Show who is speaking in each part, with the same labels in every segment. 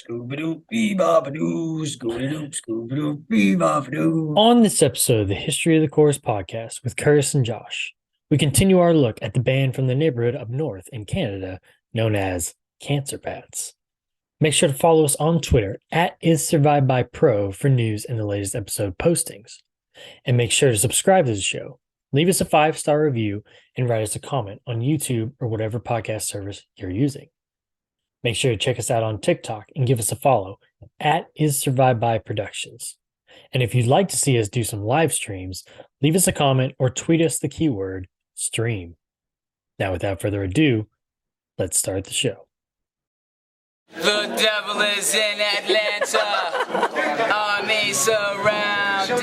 Speaker 1: Scooby-Doo, Scooby-Doo, Scooby-Doo.
Speaker 2: On this episode of the History of the Chorus podcast with Curtis and Josh, we continue our look at the band from the neighborhood up north in Canada known as Cancer Bats. Make sure to follow us on Twitter at IsSurvivedByPro for news and the latest episode postings. And make sure to subscribe to the show, leave us a 5-star review, and write us a comment on YouTube or whatever podcast service you're using. Make sure to check us out on TikTok and give us a follow at IsSurvivedByProductions. And if you'd like to see us do some live streams, leave us a comment or tweet us the keyword stream. Now, without further ado, let's start the show.
Speaker 3: The devil is in Atlanta, army surrounded.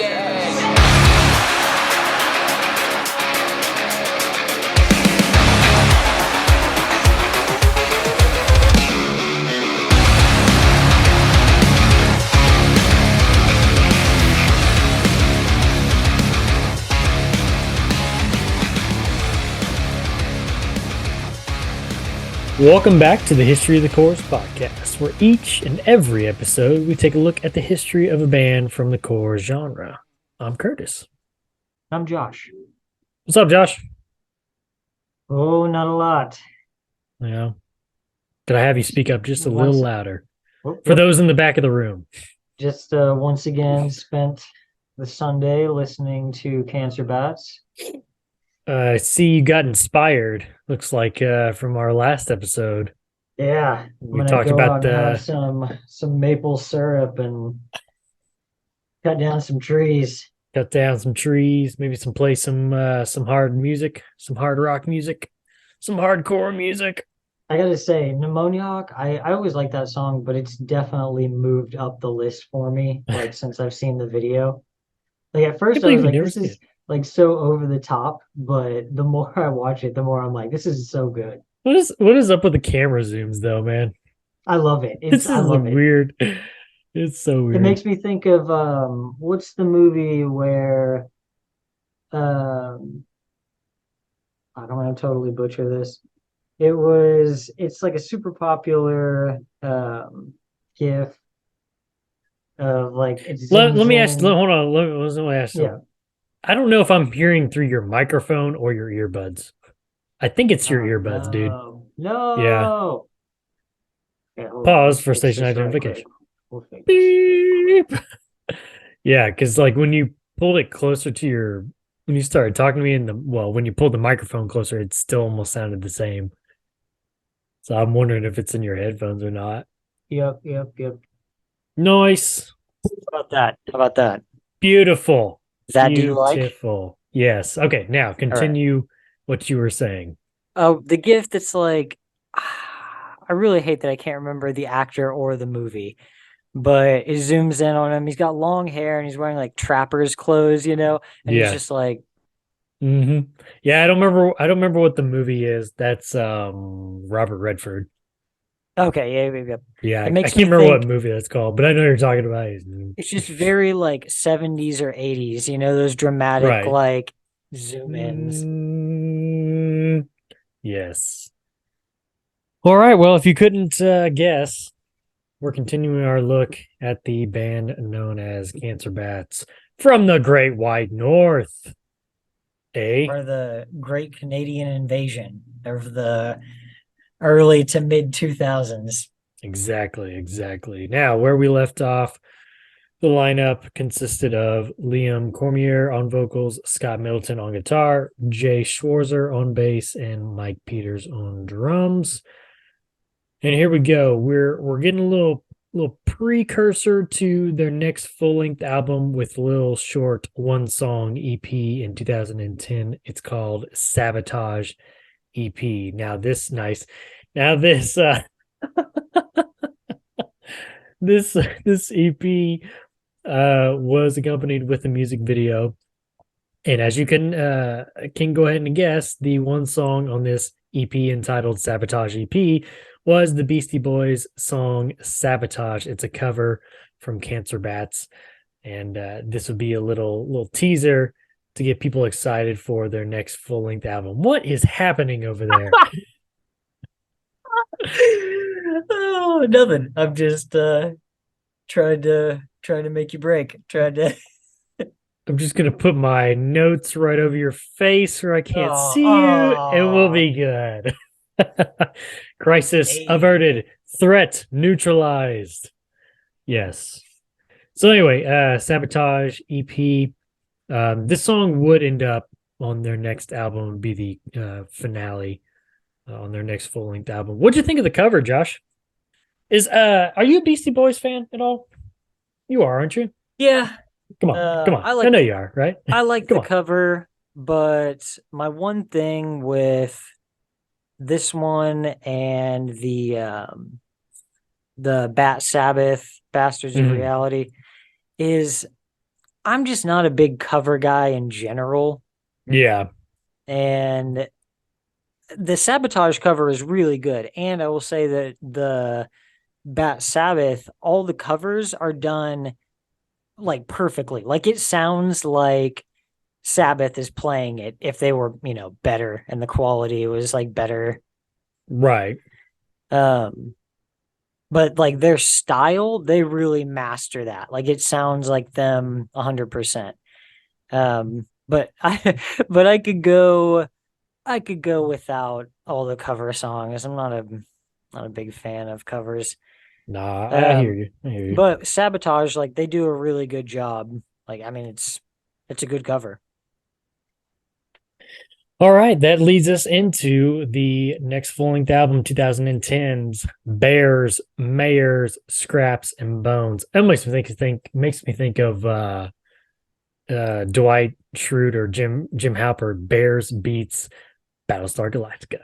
Speaker 2: Welcome back to the History of the Chorus podcast, where each and every episode we take a look at the history of a band from the chorus genre. I'm Curtis.
Speaker 1: I'm Josh.
Speaker 2: What's up, Josh?
Speaker 1: Oh, not a lot.
Speaker 2: Yeah. Could I have you speak up just a little louder?
Speaker 1: Whoop,
Speaker 2: For
Speaker 1: whoop.
Speaker 2: those in the back of the room.
Speaker 1: Just once again spent the Sunday listening to Cancer Bats.
Speaker 2: I see you got inspired, looks like, from our last episode.
Speaker 1: Yeah,
Speaker 2: We
Speaker 1: I'm gonna
Speaker 2: talked
Speaker 1: go
Speaker 2: about
Speaker 1: out and have some maple syrup and cut down some trees.
Speaker 2: cut down some trees, maybe play some hard music, some hard rock music, some hardcore music.
Speaker 1: I gotta say, Pneumoniac, I always like that song, but it's definitely moved up the list for me, like since I've seen the video. Like at first I was like, this is like so over the top, but the more I watch it, the more I'm like, this is so good.
Speaker 2: What is up with the camera zooms though, man?
Speaker 1: I love it.
Speaker 2: This
Speaker 1: I
Speaker 2: is
Speaker 1: love it.
Speaker 2: weird. It's so
Speaker 1: It
Speaker 2: weird.
Speaker 1: makes me think of what's the movie where I don't want to totally butcher this. It's like a super popular GIF of like it
Speaker 2: Let
Speaker 1: zooms
Speaker 2: me ask.
Speaker 1: in.
Speaker 2: Hold on. Let me ask.
Speaker 1: Yeah.
Speaker 2: I don't know if I'm hearing through your microphone or your earbuds. I think it's your earbuds, dude.
Speaker 1: No. Okay, hold on.
Speaker 2: Pause for
Speaker 1: Fix
Speaker 2: station
Speaker 1: this right
Speaker 2: identification.
Speaker 1: quick. We'll fix this.
Speaker 2: Beep. Yeah, because like when you pulled it closer to when you started talking to me when you pulled the microphone closer, it still almost sounded the same. So I'm wondering if it's in your headphones or not.
Speaker 1: Yep.
Speaker 2: Nice.
Speaker 1: How about that?
Speaker 2: Beautiful.
Speaker 1: Do you like?
Speaker 2: Beautiful. Yes. Okay, now continue what you were saying.
Speaker 4: Oh, the gift that's like, I really hate that I can't remember the actor or the movie, but it zooms in on him. He's got long hair and he's wearing like trapper's clothes, and
Speaker 2: Yeah.
Speaker 4: he's just like,
Speaker 2: Yeah, I don't remember what the movie is. That's Robert Redford.
Speaker 4: okay, yeah.
Speaker 2: Yeah,
Speaker 4: It
Speaker 2: I
Speaker 4: makes
Speaker 2: can't
Speaker 4: me
Speaker 2: remember what
Speaker 4: think-
Speaker 2: movie that's called, but I know you're talking about.
Speaker 4: It's just very like 70s or 80s, those dramatic
Speaker 2: Right.
Speaker 4: like zoom ins.
Speaker 2: Yes. All right. Well, if you couldn't guess, we're continuing our look at the band known as Cancer Bats from the Great White North.
Speaker 4: For the Great Canadian Invasion of the early to mid 2000s.
Speaker 2: Exactly. Now, where we left off, the lineup consisted of Liam Cormier on vocals, Scott Middleton on guitar, Jay Schwarzer on bass, and Mike Peters on drums. And here we go. We're getting a little precursor to their next full-length album with a little short one-song EP in 2010. It's called Sabotage EP. This EP was accompanied with a music video, and as you can go ahead and guess, the one song on this EP entitled Sabotage EP was the Beastie Boys song Sabotage. It's a cover from Cancer Bats, and this would be a little teaser to get people excited for their next full-length album. What is happening over there?
Speaker 4: Oh, nothing. I'm just trying to make you break. Trying to.
Speaker 2: I'm just gonna put my notes right over your face where I can't
Speaker 4: Oh,
Speaker 2: see you, and we'll
Speaker 4: oh.
Speaker 2: be good. Crisis
Speaker 4: Hey.
Speaker 2: averted. Threat neutralized. Yes. So anyway, Sabotage EP. This song would end up on their next album, would be the finale on their next full length album. What'd you think of the cover, Josh? Are you a Beastie Boys fan at all? You are, aren't you?
Speaker 4: Yeah.
Speaker 2: Come on.
Speaker 4: I
Speaker 2: I
Speaker 4: like
Speaker 2: know you are, right?
Speaker 4: I like
Speaker 2: Come
Speaker 4: the
Speaker 2: on.
Speaker 4: cover, but my one thing with this one and the Bat Sabbath Bastards of
Speaker 2: Mhm.
Speaker 4: Reality is I'm just not a big cover guy in general.
Speaker 2: Yeah.
Speaker 4: And the Sabotage cover is really good. And I will say that the Bat Sabbath, all the covers are done like perfectly. Like it sounds like Sabbath is playing it if they were, better and the quality was like better.
Speaker 2: Right.
Speaker 4: Um, but like their style, they really master that. Like it sounds like them 100%. But but I could go without all the cover songs. I'm not a big fan of covers.
Speaker 2: Nah, I hear
Speaker 4: Um,
Speaker 2: you. I hear you.
Speaker 4: but Sabotage, like they do a really good job. Like I mean, it's a good cover.
Speaker 2: All right, that leads us into the next full-length album, 2010's Bears, Mayors, Scraps, and Bones. That makes me think of Dwight Schrute or Jim Halpert. Bears beats Battlestar Galactica.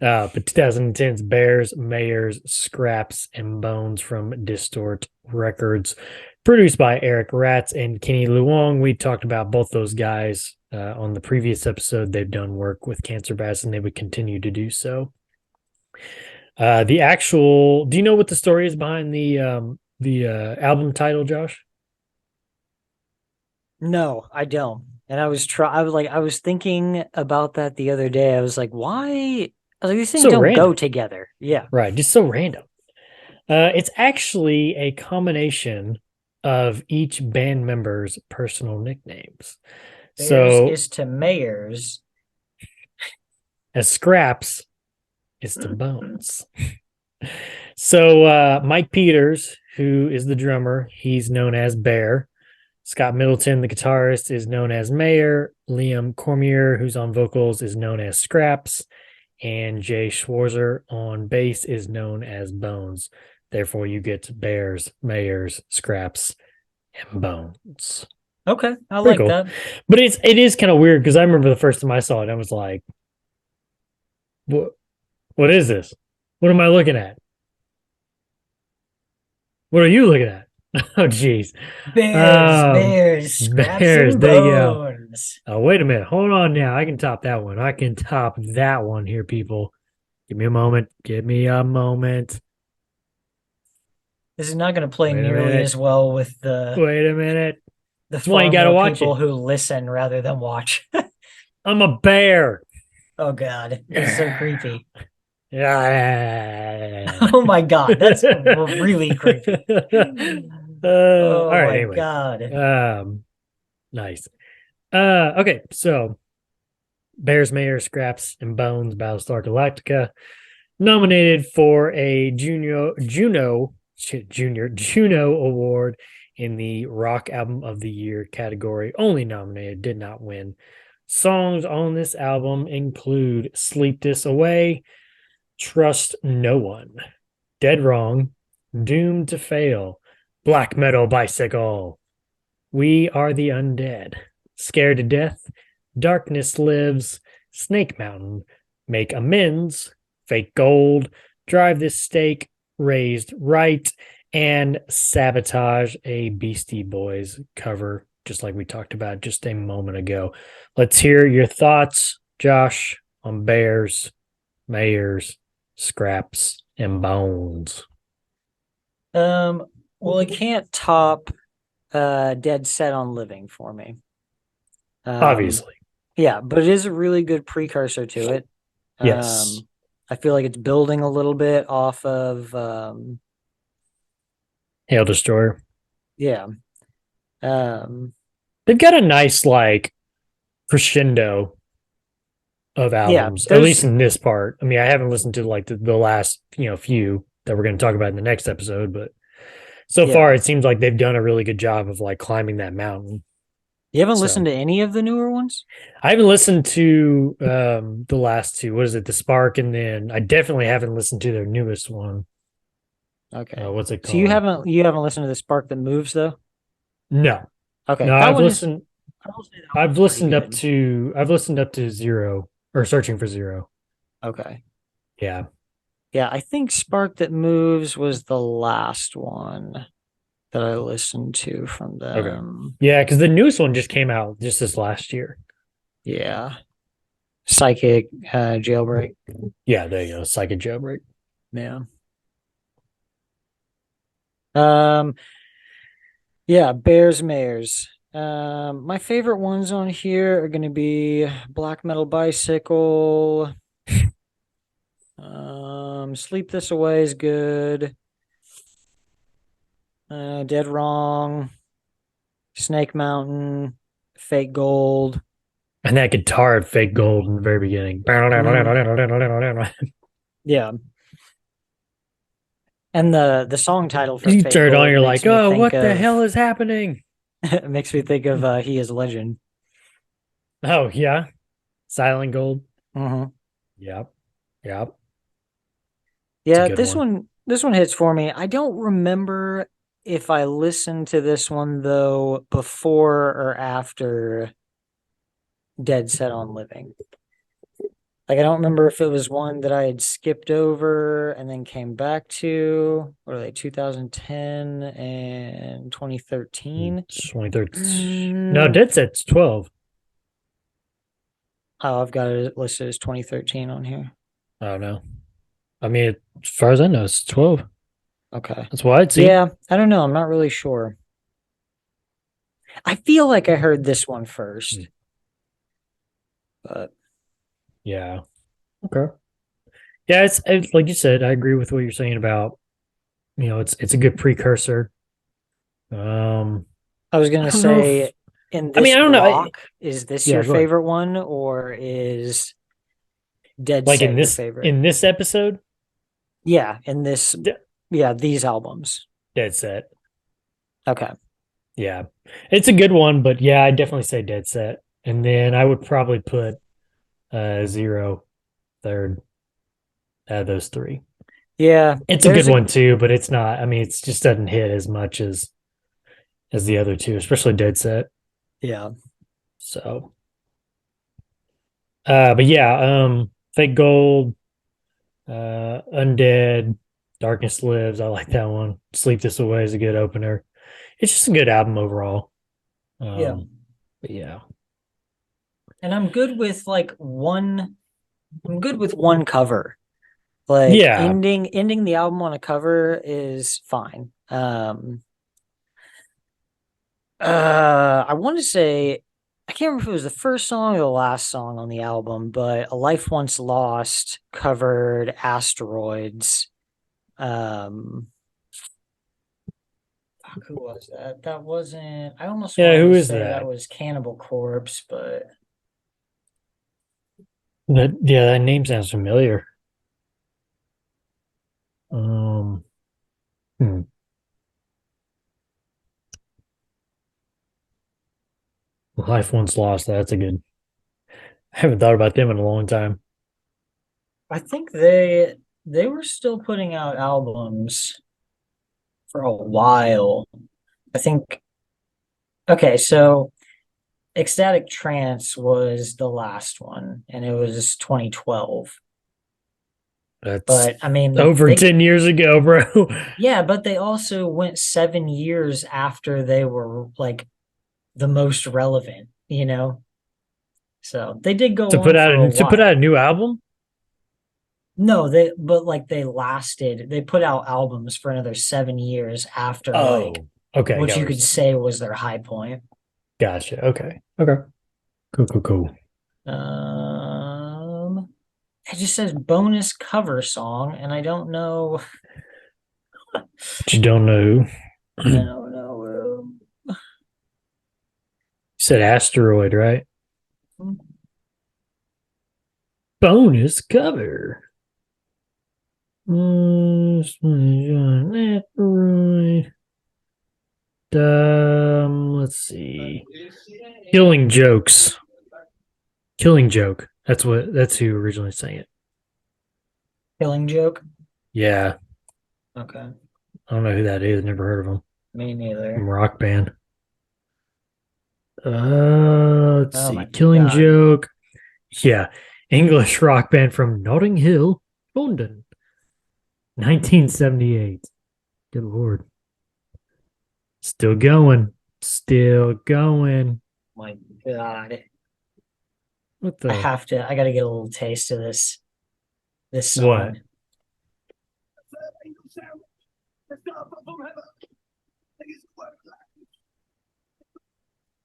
Speaker 2: But 2010's Bears, Mayors, Scraps, and Bones from Distort Records, produced by Eric Ratz and Kenny Luong. We talked about both those guys on the previous episode. They've done work with Cancer Bats, and they would continue to do so. Do you know what the story is behind the album title, Josh?
Speaker 4: No, I don't. And I was thinking about that the other day. I was like, why? I was like, these things
Speaker 2: So
Speaker 4: don't go
Speaker 2: random.
Speaker 4: together. Yeah.
Speaker 2: Right, just so random. It's actually a combination of each band member's personal nicknames.
Speaker 4: Bears
Speaker 2: So
Speaker 4: is to Mayors.
Speaker 2: as Scraps is to Bones. So Mike Peters, who is the drummer, he's known as Bear. Scott Middleton, the guitarist, is known as Mayor. Liam Cormier, who's on vocals, is known as Scraps. And Jay Schwarzer on bass is known as Bones. Therefore, you get Bears, Mayors, Scraps, and Bones.
Speaker 4: Okay, I
Speaker 2: Pretty
Speaker 4: like
Speaker 2: cool.
Speaker 4: that.
Speaker 2: But it is kind of weird because I remember the first time I saw it, I was like, what is this? What am I looking at? What are you looking at? Oh, geez.
Speaker 4: Bears, Scraps,
Speaker 2: Bears,
Speaker 4: and
Speaker 2: there you go.
Speaker 4: Bones.
Speaker 2: Oh, wait a minute. Hold on now. I can top that one. I can top that one here, people. Give me a moment. Give me a moment.
Speaker 4: This is not going to play
Speaker 2: Wait a
Speaker 4: nearly
Speaker 2: minute.
Speaker 4: as well with the
Speaker 2: Wait a minute.
Speaker 4: That's
Speaker 2: why you gotta watch
Speaker 4: people
Speaker 2: it.
Speaker 4: who listen rather than watch.
Speaker 2: I'm a bear.
Speaker 4: Oh God, it's so creepy.
Speaker 2: Yeah.
Speaker 4: Oh my God, that's really creepy. Oh
Speaker 2: All right.
Speaker 4: my
Speaker 2: Anyway.
Speaker 4: God.
Speaker 2: Nice. Okay. So, Bears, Mayor, Scraps, and Bones, Battlestar Galactica, nominated for a Juno Award in the Rock Album of the Year category. Only nominated, did not win. Songs on this album include Sleep This Away, Trust No One, Dead Wrong, Doomed to Fail, Black Metal Bicycle, We Are the Undead, Scared to Death, Darkness Lives, Snake Mountain, Make Amends, Fake Gold, Drive This Stake, Raised Right, and Sabotage, a Beastie Boys cover, just like we talked about just a moment ago. Let's hear your thoughts, Josh, on Bears, Mayors, Scraps, and Bones.
Speaker 4: Well, it can't top Dead Set on Living for me.
Speaker 2: Obviously.
Speaker 4: Yeah, but it is a really good precursor to it.
Speaker 2: Yes.
Speaker 4: I feel like it's building a little bit off of
Speaker 2: Hail Destroyer.
Speaker 4: yeah. Um
Speaker 2: They've got a nice like crescendo of
Speaker 4: yeah,
Speaker 2: albums, at least
Speaker 4: there's
Speaker 2: in this part. I mean, I haven't listened to like the last, few that we're going to talk about in the next episode, but so
Speaker 4: yeah.
Speaker 2: far it seems like they've done a really good job of like climbing that mountain.
Speaker 4: You haven't
Speaker 2: So
Speaker 4: listened to any of the newer ones?
Speaker 2: I haven't listened to the last two. What is it? The Spark, and then I definitely haven't listened to their newest one.
Speaker 4: Okay.
Speaker 2: What's it
Speaker 4: So
Speaker 2: called?
Speaker 4: you haven't listened to the Spark That Moves though?
Speaker 2: No.
Speaker 4: Okay.
Speaker 2: No,
Speaker 4: That
Speaker 2: I've
Speaker 4: one is
Speaker 2: listened
Speaker 4: I will say that
Speaker 2: I've
Speaker 4: one's pretty
Speaker 2: listened up to Zero, or Searching for Zero.
Speaker 4: good. Okay.
Speaker 2: Yeah.
Speaker 4: Yeah, I think Spark That Moves was the last one that I listened to from
Speaker 2: Okay.
Speaker 4: them.
Speaker 2: Yeah, because the newest one just came out just this last year.
Speaker 4: Yeah. Psychic Jailbreak.
Speaker 2: Yeah, there you go. Psychic Jailbreak.
Speaker 4: Yeah. Um yeah, Bears Mares. My favorite ones on here are gonna be Black Metal Bicycle. Sleep This Away is good. Dead Wrong, Snake Mountain, Fake Gold.
Speaker 2: And that guitar at Fake Gold in the very beginning.
Speaker 4: Yeah. And the song title for
Speaker 2: You
Speaker 4: Fake
Speaker 2: turn it on,
Speaker 4: Gold
Speaker 2: you're
Speaker 4: makes
Speaker 2: like,
Speaker 4: me
Speaker 2: oh,
Speaker 4: think
Speaker 2: what the
Speaker 4: of
Speaker 2: hell is happening?
Speaker 4: it makes me think of He Is Legend.
Speaker 2: Oh, yeah. Silent Gold.
Speaker 4: hmm
Speaker 2: Yep. Yep.
Speaker 4: Yeah,
Speaker 2: good
Speaker 4: this one hits for me. I don't remember if I listened to this one though before or after Dead Set on Living. Like I don't remember if it was one that I had skipped over and then came back to. What are they? 2010 and 2013.
Speaker 2: 2013. No, Dead Set's 12.
Speaker 4: Oh, I've got it listed as 2013 on here.
Speaker 2: I don't know. I mean, as far as I know, it's 12.
Speaker 4: Okay.
Speaker 2: That's what I'd see.
Speaker 4: Yeah, I don't know. I'm not really sure. I feel like I heard this one first. But
Speaker 2: Yeah. Okay. Yeah, it's like you said, I agree with what you're saying about, it's a good precursor.
Speaker 4: I was gonna
Speaker 2: I don't know
Speaker 4: say
Speaker 2: if-
Speaker 4: in
Speaker 2: I
Speaker 4: this
Speaker 2: mean, I don't know.
Speaker 4: block, is this
Speaker 2: Yeah,
Speaker 4: your
Speaker 2: go ahead.
Speaker 4: favorite one or is Dead
Speaker 2: Like
Speaker 4: Set
Speaker 2: in
Speaker 4: your
Speaker 2: this
Speaker 4: favorite?
Speaker 2: in this episode,
Speaker 4: Yeah, in this these albums.
Speaker 2: Dead Set.
Speaker 4: Okay.
Speaker 2: Yeah. It's a good one, but yeah, I'd definitely say Dead Set. And then I would probably put Zero third out of those three.
Speaker 4: Yeah.
Speaker 2: It's a good one too, but it's not. I mean, it just doesn't hit as much as the other two, especially Dead Set.
Speaker 4: Yeah.
Speaker 2: So, but yeah, Fake Gold, Undead, Darkness Lives. I like that one. Sleep This Away is a good opener. It's just a good album overall.
Speaker 4: Yeah.
Speaker 2: But yeah.
Speaker 4: And I'm good with one cover. Like
Speaker 2: Yeah.
Speaker 4: ending the album on a cover is fine. I want to say I can't remember if it was the first song or the last song on the album, but A Life Once Lost covered Asteroids. Who was that? That wasn't. I almost
Speaker 2: Yeah,
Speaker 4: wanted
Speaker 2: who
Speaker 4: to
Speaker 2: is
Speaker 4: say
Speaker 2: that?
Speaker 4: that was Cannibal Corpse, but
Speaker 2: That name sounds familiar. Hmm. Life Once Lost. That's a good. I haven't thought about them in a long time.
Speaker 4: I think they were still putting out albums for a while. I think. Okay, so Ecstatic Trance was the last one, and it was 2012.
Speaker 2: That's
Speaker 4: But I mean,
Speaker 2: over 10 years ago, bro.
Speaker 4: yeah, but they also went 7 years after they were like the most relevant, you know. So they did go
Speaker 2: to
Speaker 4: on
Speaker 2: put out
Speaker 4: for a
Speaker 2: to put
Speaker 4: while.
Speaker 2: out a new album.
Speaker 4: No, they lasted. They put out albums for another 7 years after
Speaker 2: Okay,
Speaker 4: what
Speaker 2: got
Speaker 4: you
Speaker 2: what
Speaker 4: could
Speaker 2: you're
Speaker 4: say was their high point.
Speaker 2: Gotcha. Okay. Cool.
Speaker 4: Um, It just says bonus cover song, and I don't know.
Speaker 2: But you don't know.
Speaker 4: I
Speaker 2: You
Speaker 4: don't know.
Speaker 2: said asteroid, right?
Speaker 4: Hmm.
Speaker 2: Bonus cover. Asteroid. Let's see. Killing Jokes. Killing Joke. That's who originally sang it.
Speaker 4: Killing Joke.
Speaker 2: Yeah.
Speaker 4: Okay,
Speaker 2: I don't know who that is. Never heard of them.
Speaker 4: me neither.
Speaker 2: Rock band. Let's
Speaker 4: Oh
Speaker 2: see.
Speaker 4: my
Speaker 2: Killing
Speaker 4: God.
Speaker 2: Joke. Yeah. English rock band from Notting Hill, London. 1978. Good Lord. Still going. Still going.
Speaker 4: My God.
Speaker 2: What
Speaker 4: I
Speaker 2: the?
Speaker 4: have to. I got to get a little taste of this. This song.
Speaker 2: What?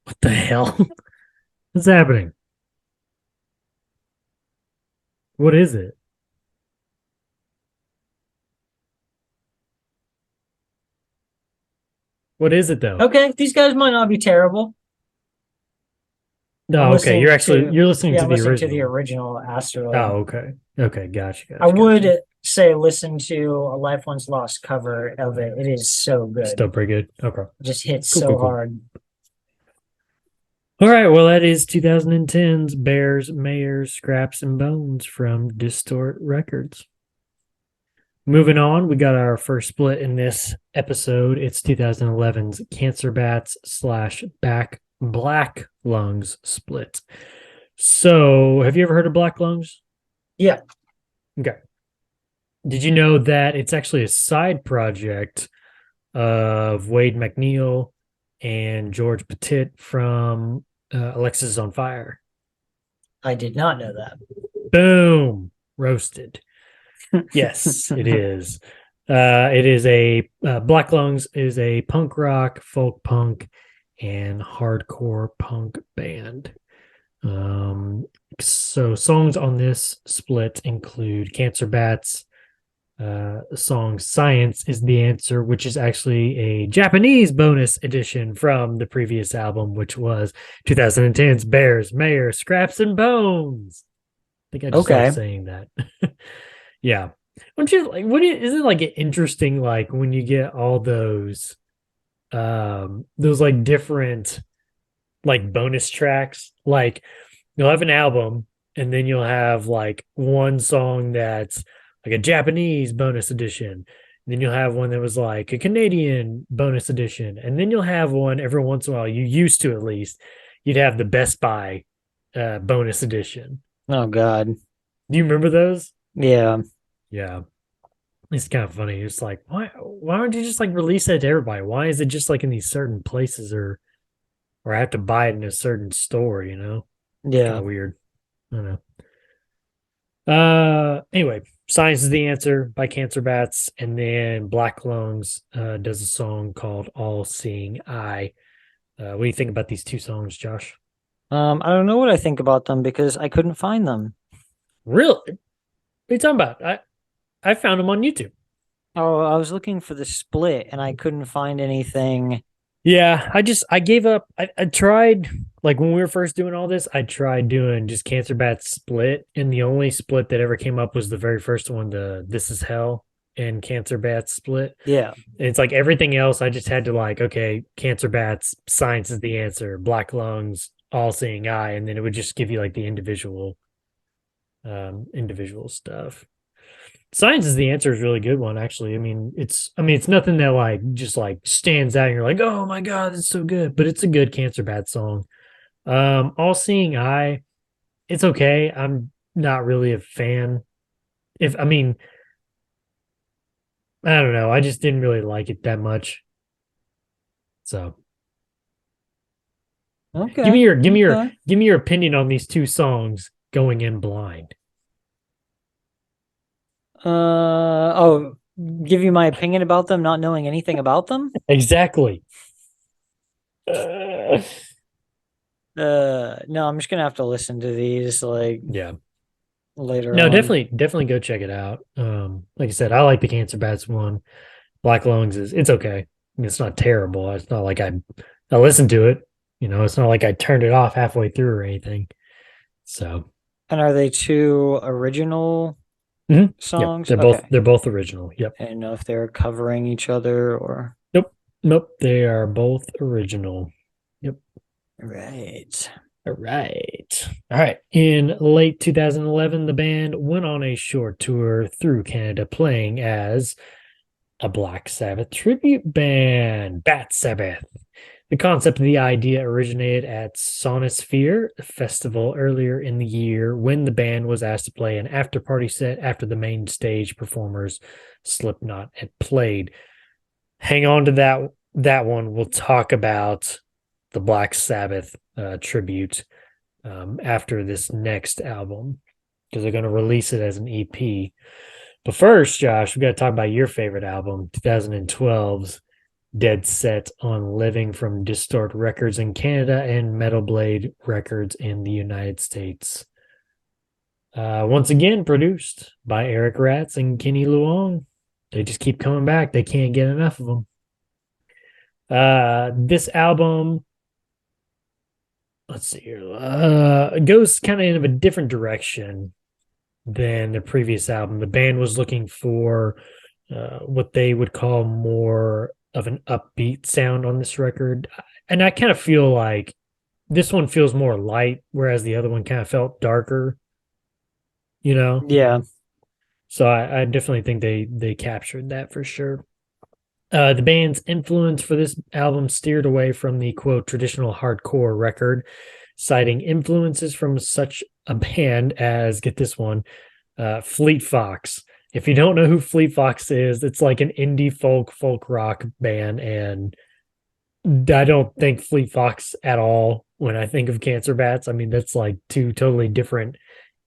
Speaker 2: What the hell? What's happening? What is it? What is it though?
Speaker 4: Okay, these guys might not be terrible.
Speaker 2: No,
Speaker 4: I'm
Speaker 2: okay.
Speaker 4: listening
Speaker 2: You're listening
Speaker 4: Yeah,
Speaker 2: to
Speaker 4: I'm
Speaker 2: the
Speaker 4: listening to
Speaker 2: original.
Speaker 4: the original Asteroid.
Speaker 2: Oh, okay. Okay, gotcha.
Speaker 4: I would say listen to a Life Once Lost cover of it. It is so good.
Speaker 2: Still pretty good. Okay.
Speaker 4: It just hits
Speaker 2: Cool,
Speaker 4: so
Speaker 2: cool, cool.
Speaker 4: hard.
Speaker 2: All right. Well, that is 2010's Bears, Mayors, Scraps, and Bones from Distort Records. Moving on, we got our first split in this episode. It's 2011's Cancer Bats / Black Lungs split. So, have you ever heard of Black Lungs?
Speaker 4: Yeah.
Speaker 2: Okay. Did you know that it's actually a side project of Wade McNeil and George Petit from Alexis on Fire?
Speaker 4: I did not know that.
Speaker 2: Boom. Roasted. Yes, it is. It is a Black Lungs is a punk rock, folk punk, and hardcore punk band. So songs on this split include Cancer Bats, song Science is the Answer, which is actually a Japanese bonus edition from the previous album, which was 2010's Bears, Mayor, Scraps, and Bones. I think I just started saying that. Yeah. Isn't it like interesting, like when you get all those like different like bonus tracks, like you'll have an album and then you'll have like one song that's like a Japanese bonus edition. And then you'll have one that was like a Canadian bonus edition. And then you'll have one every once in a while, you used to at least, you'd have the Best Buy bonus edition.
Speaker 4: Oh God.
Speaker 2: Do you remember those?
Speaker 4: Yeah.
Speaker 2: Yeah. It's kind of funny. It's like, why don't you just like release that to everybody? Why is it just like in these certain places or I have to buy it in a certain store, you know?
Speaker 4: Yeah.
Speaker 2: Kind of weird. I don't know. Anyway, Science is the Answer by Cancer Bats, and then Black Lungs does a song called All Seeing Eye. What do you think about these two songs, Josh?
Speaker 4: I don't know what I think about them because I couldn't find them.
Speaker 2: Really? What are you talking about? I found them on YouTube.
Speaker 4: Oh, I was looking for the split and I couldn't find anything.
Speaker 2: Yeah, I gave up. I tried, like when we were first doing all this, I tried doing just Cancer Bats split, and the only split that ever came up was the very first one, the This Is Hell and Cancer Bats split.
Speaker 4: Yeah.
Speaker 2: And it's like everything else, I just had to like, okay, Cancer Bats, Science is the Answer, Black Lungs, All Seeing Eye, and then it would just give you like the individual stuff. Science is the Answer is a really good one, actually. I mean, it's nothing that like just like stands out and you're like, oh my God, it's so good. But it's a good Cancer Bats song. All Seeing Eye, it's okay. I'm not really a fan. I don't know. I just didn't really like it that much. So
Speaker 4: Okay.
Speaker 2: give me your opinion on these two songs going in blind.
Speaker 4: Give you my opinion about them, not knowing anything about them?
Speaker 2: Exactly.
Speaker 4: No, I'm just gonna have to listen to these. Like,
Speaker 2: Yeah.
Speaker 4: later
Speaker 2: No,
Speaker 4: on.
Speaker 2: definitely go check it out. Like I said, I like the Cancer Bats one. Black Lungs it's okay. I mean, it's not terrible. It's not like I listened to it. It's not like I turned it off halfway through or anything. So,
Speaker 4: And are they two original
Speaker 2: yep,
Speaker 4: songs?
Speaker 2: they're both original. Yep.
Speaker 4: I didn't know if they were covering each other or.
Speaker 2: Nope, they are both original. Yep.
Speaker 4: Right.
Speaker 2: All right. All right. In late 2011, the band went on a short tour through Canada playing as a Black Sabbath tribute band, Bat Sabbath. The concept of the idea originated at Sonisphere festival earlier in the year when the band was asked to play an after-party set after the main stage performers Slipknot had played. Hang on to that one. We'll talk about the Black Sabbath tribute after this next album because they're going to release it as an EP. But first, Josh, we got to talk about your favorite album, 2012's Dead Set on Living from Distort Records in Canada and Metal Blade Records in the United States. Once again, produced by Eric Ratz and Kenny Luong. They just keep coming back. They can't get enough of them. This album, let's see here, goes kind of in a different direction than the previous album. The band was looking for what they would call more of an upbeat sound on this record. And I kind of feel like this one feels more light, whereas the other one kind of felt darker,
Speaker 4: Yeah.
Speaker 2: So I definitely think they captured that for sure. The band's influence for this album steered away from the quote traditional hardcore record, citing influences from such a band as, get this one, Fleet Fox. If you don't know who Fleet Fox is, it's like an indie folk rock band, and I don't think Fleet Fox at all when I think of Cancer Bats. I mean, that's like two totally different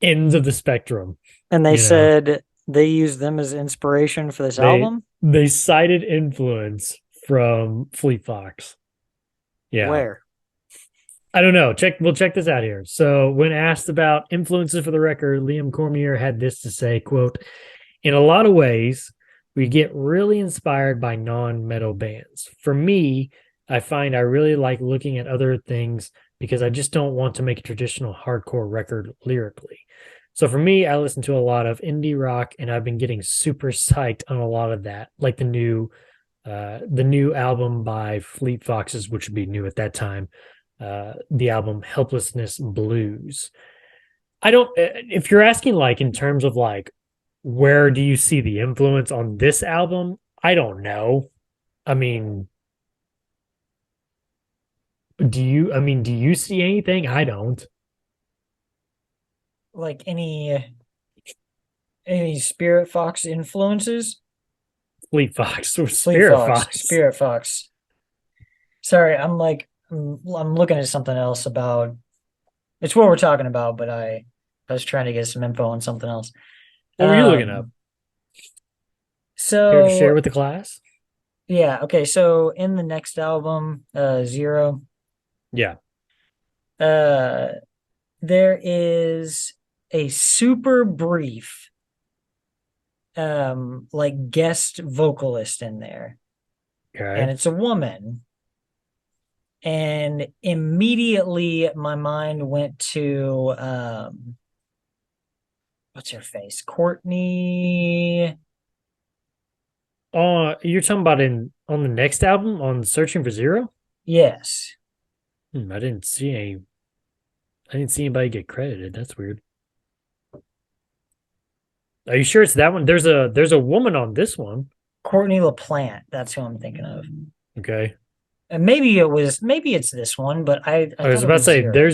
Speaker 2: ends of the spectrum.
Speaker 4: And they said they used them as inspiration for this album?
Speaker 2: They cited influence from Fleet Fox. Yeah.
Speaker 4: Where?
Speaker 2: I don't know. We'll check this out here. So when asked about influences for the record, Liam Cormier had this to say, quote, "In a lot of ways, we get really inspired by non-metal bands. For me, I find I really like looking at other things because I just don't want to make a traditional hardcore record lyrically. So for me, I listen to a lot of indie rock, and I've been getting super psyched on a lot of that, like the new album by Fleet Foxes, which would be new at that time, the album Helplessness Blues. If you're asking like in terms of like, where do you see the influence on this album? I don't know. I mean, do you see anything? I don't.
Speaker 4: Like any Spirit Fox influences?
Speaker 2: Fleet Fox or
Speaker 4: Fleet Fox. Spirit Fox. Sorry, I'm looking at something else about. It's what we're talking about, but I was trying to get some info on something else.
Speaker 2: What were you looking up?
Speaker 4: So
Speaker 2: care to share with the class?
Speaker 4: Yeah. Okay. So in the next album, Zero.
Speaker 2: Yeah.
Speaker 4: There is a super brief like guest vocalist in there.
Speaker 2: Okay.
Speaker 4: And it's a woman. And immediately my mind went to what's her face? Courtney.
Speaker 2: You're talking about on the next album on Searching for Zero?
Speaker 4: Yes.
Speaker 2: I didn't see anybody get credited. That's weird. Are you sure it's that one? There's a woman on this one.
Speaker 4: Courtney LaPlante. That's who I'm thinking of.
Speaker 2: Okay.
Speaker 4: And maybe it's this one, but I
Speaker 2: was about to say
Speaker 4: Zero.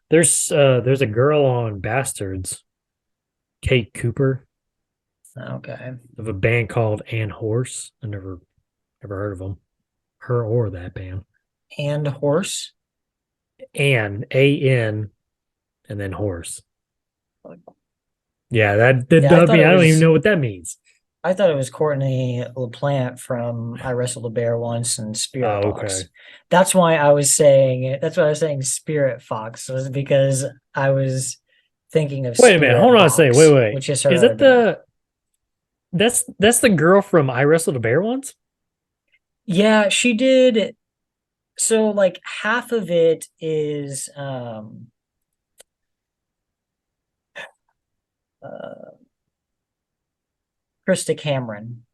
Speaker 2: there's a girl on Bastards, Kate Cooper.
Speaker 4: Okay.
Speaker 2: Of a band called Ann Horse. I never heard of them. Her or that band.
Speaker 4: And Horse?
Speaker 2: Ann, A-N, and then Horse. Yeah, that I don't even know what that means.
Speaker 4: I thought it was Courtney LaPlante from I Wrestled a Bear Once and Spirit Fox.
Speaker 2: Okay.
Speaker 4: That's why I was saying Spirit Fox, was because I was thinking of
Speaker 2: Wait a minute,
Speaker 4: Spirit
Speaker 2: hold on a second.
Speaker 4: Box,
Speaker 2: Wait.
Speaker 4: which is her
Speaker 2: Is
Speaker 4: other
Speaker 2: that
Speaker 4: band.
Speaker 2: that's the girl from I Wrestled a Bear Once?
Speaker 4: Yeah, she did. So like half of it is uh Krista Cameron.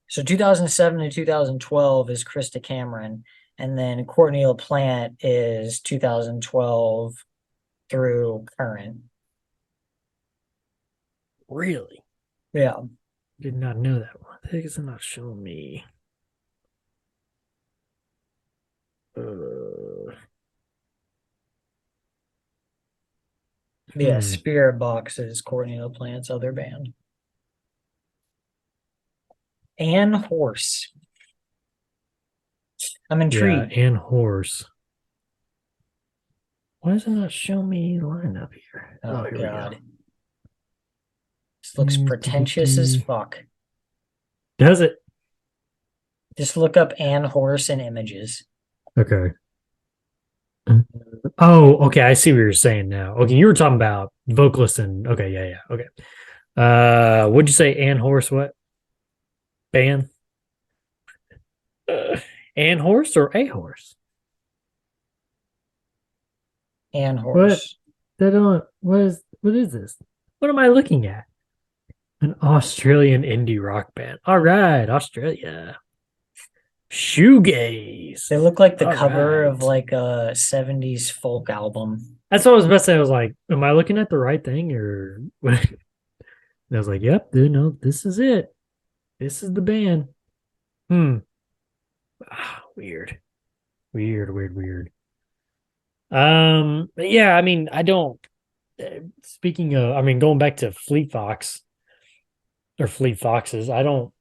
Speaker 4: So 2007 to 2012 is Krista Cameron, and then Courtney LaPlante is 2012 through current.
Speaker 2: Really?
Speaker 4: Yeah.
Speaker 2: Did not know that one. I think it's not showing me.
Speaker 4: Yeah,
Speaker 2: Hmm.
Speaker 4: Spirit Box is Courtney LaPlante's other band. Anne Horse. I'm
Speaker 2: Yeah,
Speaker 4: intrigued.
Speaker 2: and Horse. Why does it not show me lineup here?
Speaker 4: Oh,
Speaker 2: here
Speaker 4: God.
Speaker 2: we go.
Speaker 4: This looks pretentious as fuck.
Speaker 2: Does it?
Speaker 4: Just look up Anne Horse in images.
Speaker 2: Okay. Oh, okay. I see what you're saying now. Okay, you were talking about vocalists and okay, yeah. Okay. What'd you say? Ann Horse, what? Band? Ann Horse or a horse?
Speaker 4: Anne Horse.
Speaker 2: What is this? What am I looking at? An Australian indie rock band. All right, Australia. Shoegaze.
Speaker 4: They look like the
Speaker 2: All
Speaker 4: cover
Speaker 2: right.
Speaker 4: of like a 70s folk album.
Speaker 2: That's what I was about to say. I was like, am I looking at the right thing or what? And I was like, yep, dude, no, this is it. This is the band. Weird. Yeah, I mean, I don't speaking of, I mean, going back to Fleet Fox or Fleet Foxes, I don't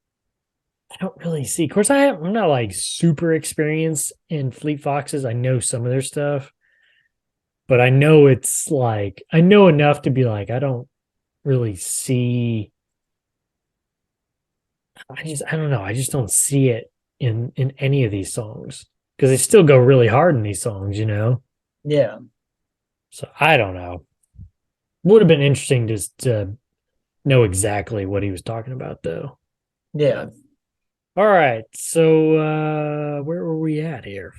Speaker 2: really see. Of course, I'm not like super experienced in Fleet Foxes. I know some of their stuff, but I know it's like I know enough to be like I don't really see. I don't know. I just don't see it in any of these songs because they still go really hard in these songs, you know.
Speaker 4: Yeah.
Speaker 2: So I don't know. Would have been interesting just to know exactly what he was talking about, though.
Speaker 4: Yeah.
Speaker 2: All right. So where were we at here?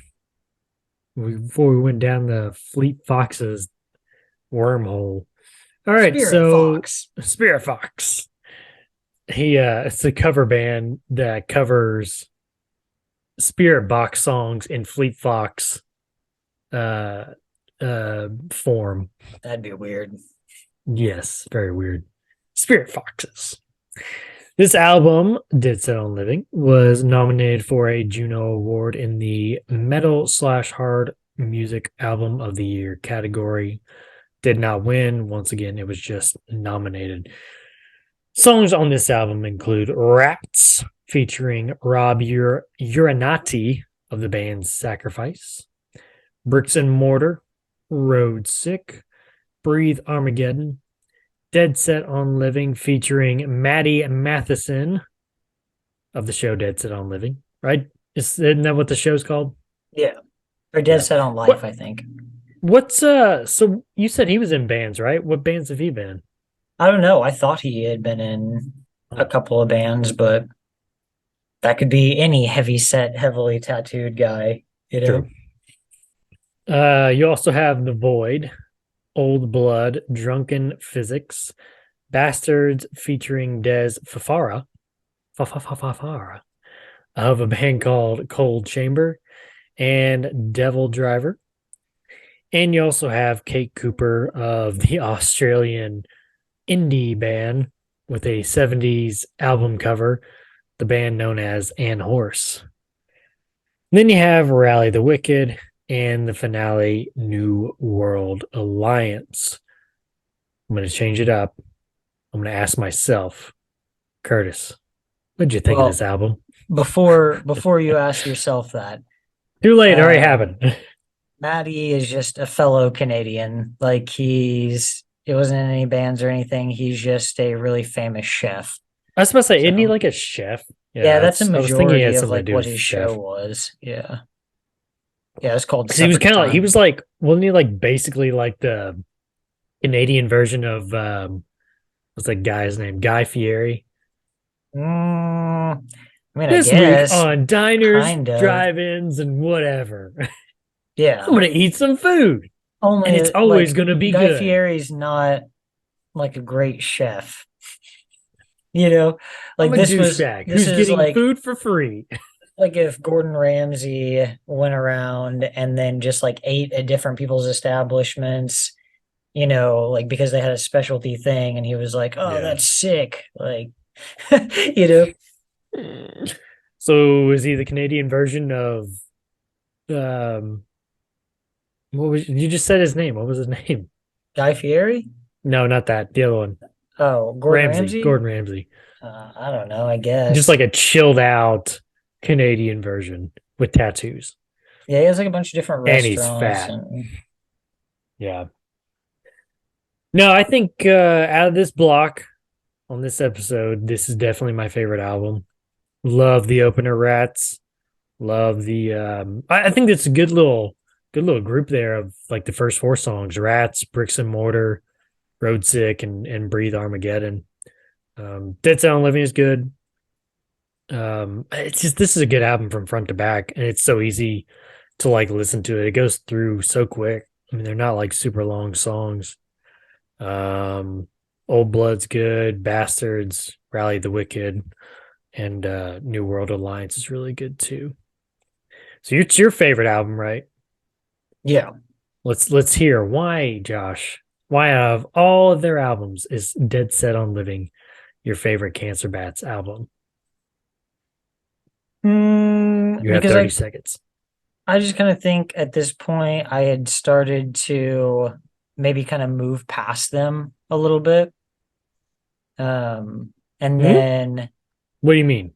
Speaker 2: Before we went down the Fleet Foxes wormhole. All right. Spirit Fox. It's a cover band that covers Spirit Box songs in Fleet Fox form.
Speaker 4: That'd be weird.
Speaker 2: Yes, very weird. Spirit Foxes. This album, Dead Set on Living, was nominated for a Juno Award in the Metal/Hard Music Album of the Year category. Did not win. Once again, it was just nominated. Songs on this album include Rats, featuring Rob Uranati of the band Sacrifice, Bricks and Mortar, Road Sick, Breathe Armageddon, Dead Set on Living, featuring Maddie Matheson of the show Dead Set on Living, right? Isn't that what the show's called?
Speaker 4: Yeah. Or Dead Set on Life, I think.
Speaker 2: What's so you said he was in bands, right? What bands have he been?
Speaker 4: I don't know. I thought he had been in a couple of bands, but that could be any heavy set, heavily tattooed guy, you know?
Speaker 2: True. You also have The Void, Old Blood, Drunken Physics, Bastards featuring Des Fafara of a band called Cold Chamber, and Devil Driver. And you also have Kate Cooper of the Australian indie band with a 70s album cover, the band known as Ann Horse. Then you have Rally the Wicked and the finale, New World Alliance. I'm going to change it up. I'm going to ask myself, Curtis, what did you think of this album?
Speaker 4: Before you ask yourself that.
Speaker 2: Too late, already happened.
Speaker 4: Maddie is just a fellow Canadian. Like it wasn't in any bands or anything. He's just a really famous chef.
Speaker 2: I was supposed to say, isn't he like a chef?
Speaker 4: Yeah, that's a majority of like what his show was. Yeah. Yeah, it's called.
Speaker 2: He was kind of like, wasn't he like basically like the Canadian version of what's that guy's name? Guy Fieri.
Speaker 4: I mean, I
Speaker 2: This week
Speaker 4: guess
Speaker 2: on diners,
Speaker 4: kind of.
Speaker 2: drive-ins, and whatever.
Speaker 4: Yeah.
Speaker 2: I'm gonna eat some food.
Speaker 4: Only
Speaker 2: And it's always
Speaker 4: like,
Speaker 2: gonna be
Speaker 4: Guy
Speaker 2: good.
Speaker 4: Fieri's not like a great chef. You know, like
Speaker 2: I'm a
Speaker 4: this
Speaker 2: douchebag
Speaker 4: this
Speaker 2: who's
Speaker 4: is
Speaker 2: getting
Speaker 4: like
Speaker 2: food for free.
Speaker 4: like if Gordon Ramsay went around and then just like ate at different people's establishments, you know, like because they had a specialty thing and he was like, "Oh,
Speaker 2: Yeah.
Speaker 4: that's sick." Like, you know.
Speaker 2: So is he the Canadian version of um what was you just said his name? What was his name?
Speaker 4: Guy Fieri?
Speaker 2: No, not that. The other one.
Speaker 4: Oh, Gordon
Speaker 2: Ramsay.
Speaker 4: Ramsay?
Speaker 2: Gordon Ramsay.
Speaker 4: I don't know, I guess.
Speaker 2: Just like a chilled out Canadian version with tattoos.
Speaker 4: Yeah, he has like a bunch of different
Speaker 2: And he's
Speaker 4: restaurants.
Speaker 2: fat. Yeah. No, I think out of this block on this episode, this is definitely my favorite album. Love the opener Rats. Love the I think it's a good little group there of like the first four songs: Rats, Bricks and Mortar, Road Sick, and Breathe Armageddon. Dead Sound Living is good. It's just this is a good album from front to back, and it's so easy to like listen to it. It goes through so quick. I mean, they're not like super long songs. Old Blood's good, Bastards, Rally the Wicked, and New World Alliance is really good too. So it's your favorite album, right?
Speaker 4: Yeah.
Speaker 2: Let's hear why, Josh. Why out of all of their albums is Dead Set on Living your favorite Cancer Bats album? You have
Speaker 4: Because
Speaker 2: 30 seconds.
Speaker 4: I just kind of think at this point I had started to maybe kind of move past them a little bit. And then
Speaker 2: What do you mean?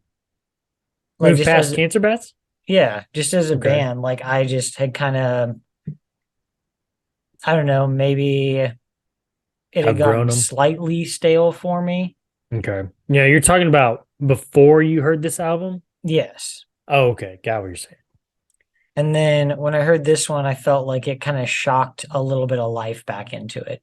Speaker 4: like
Speaker 2: Move
Speaker 4: just
Speaker 2: past
Speaker 4: as
Speaker 2: Cancer Bats?
Speaker 4: yeah, just as a
Speaker 2: Okay.
Speaker 4: band, like I just had kind of I don't know, maybe it had
Speaker 2: Outgrown
Speaker 4: gotten
Speaker 2: them.
Speaker 4: slightly stale for me.
Speaker 2: Okay. Yeah, you're talking about before you heard this album?
Speaker 4: Yes.
Speaker 2: Oh, okay. Got what you're saying.
Speaker 4: And then when I heard this one, I felt like it kind of shocked a little bit of life back into it.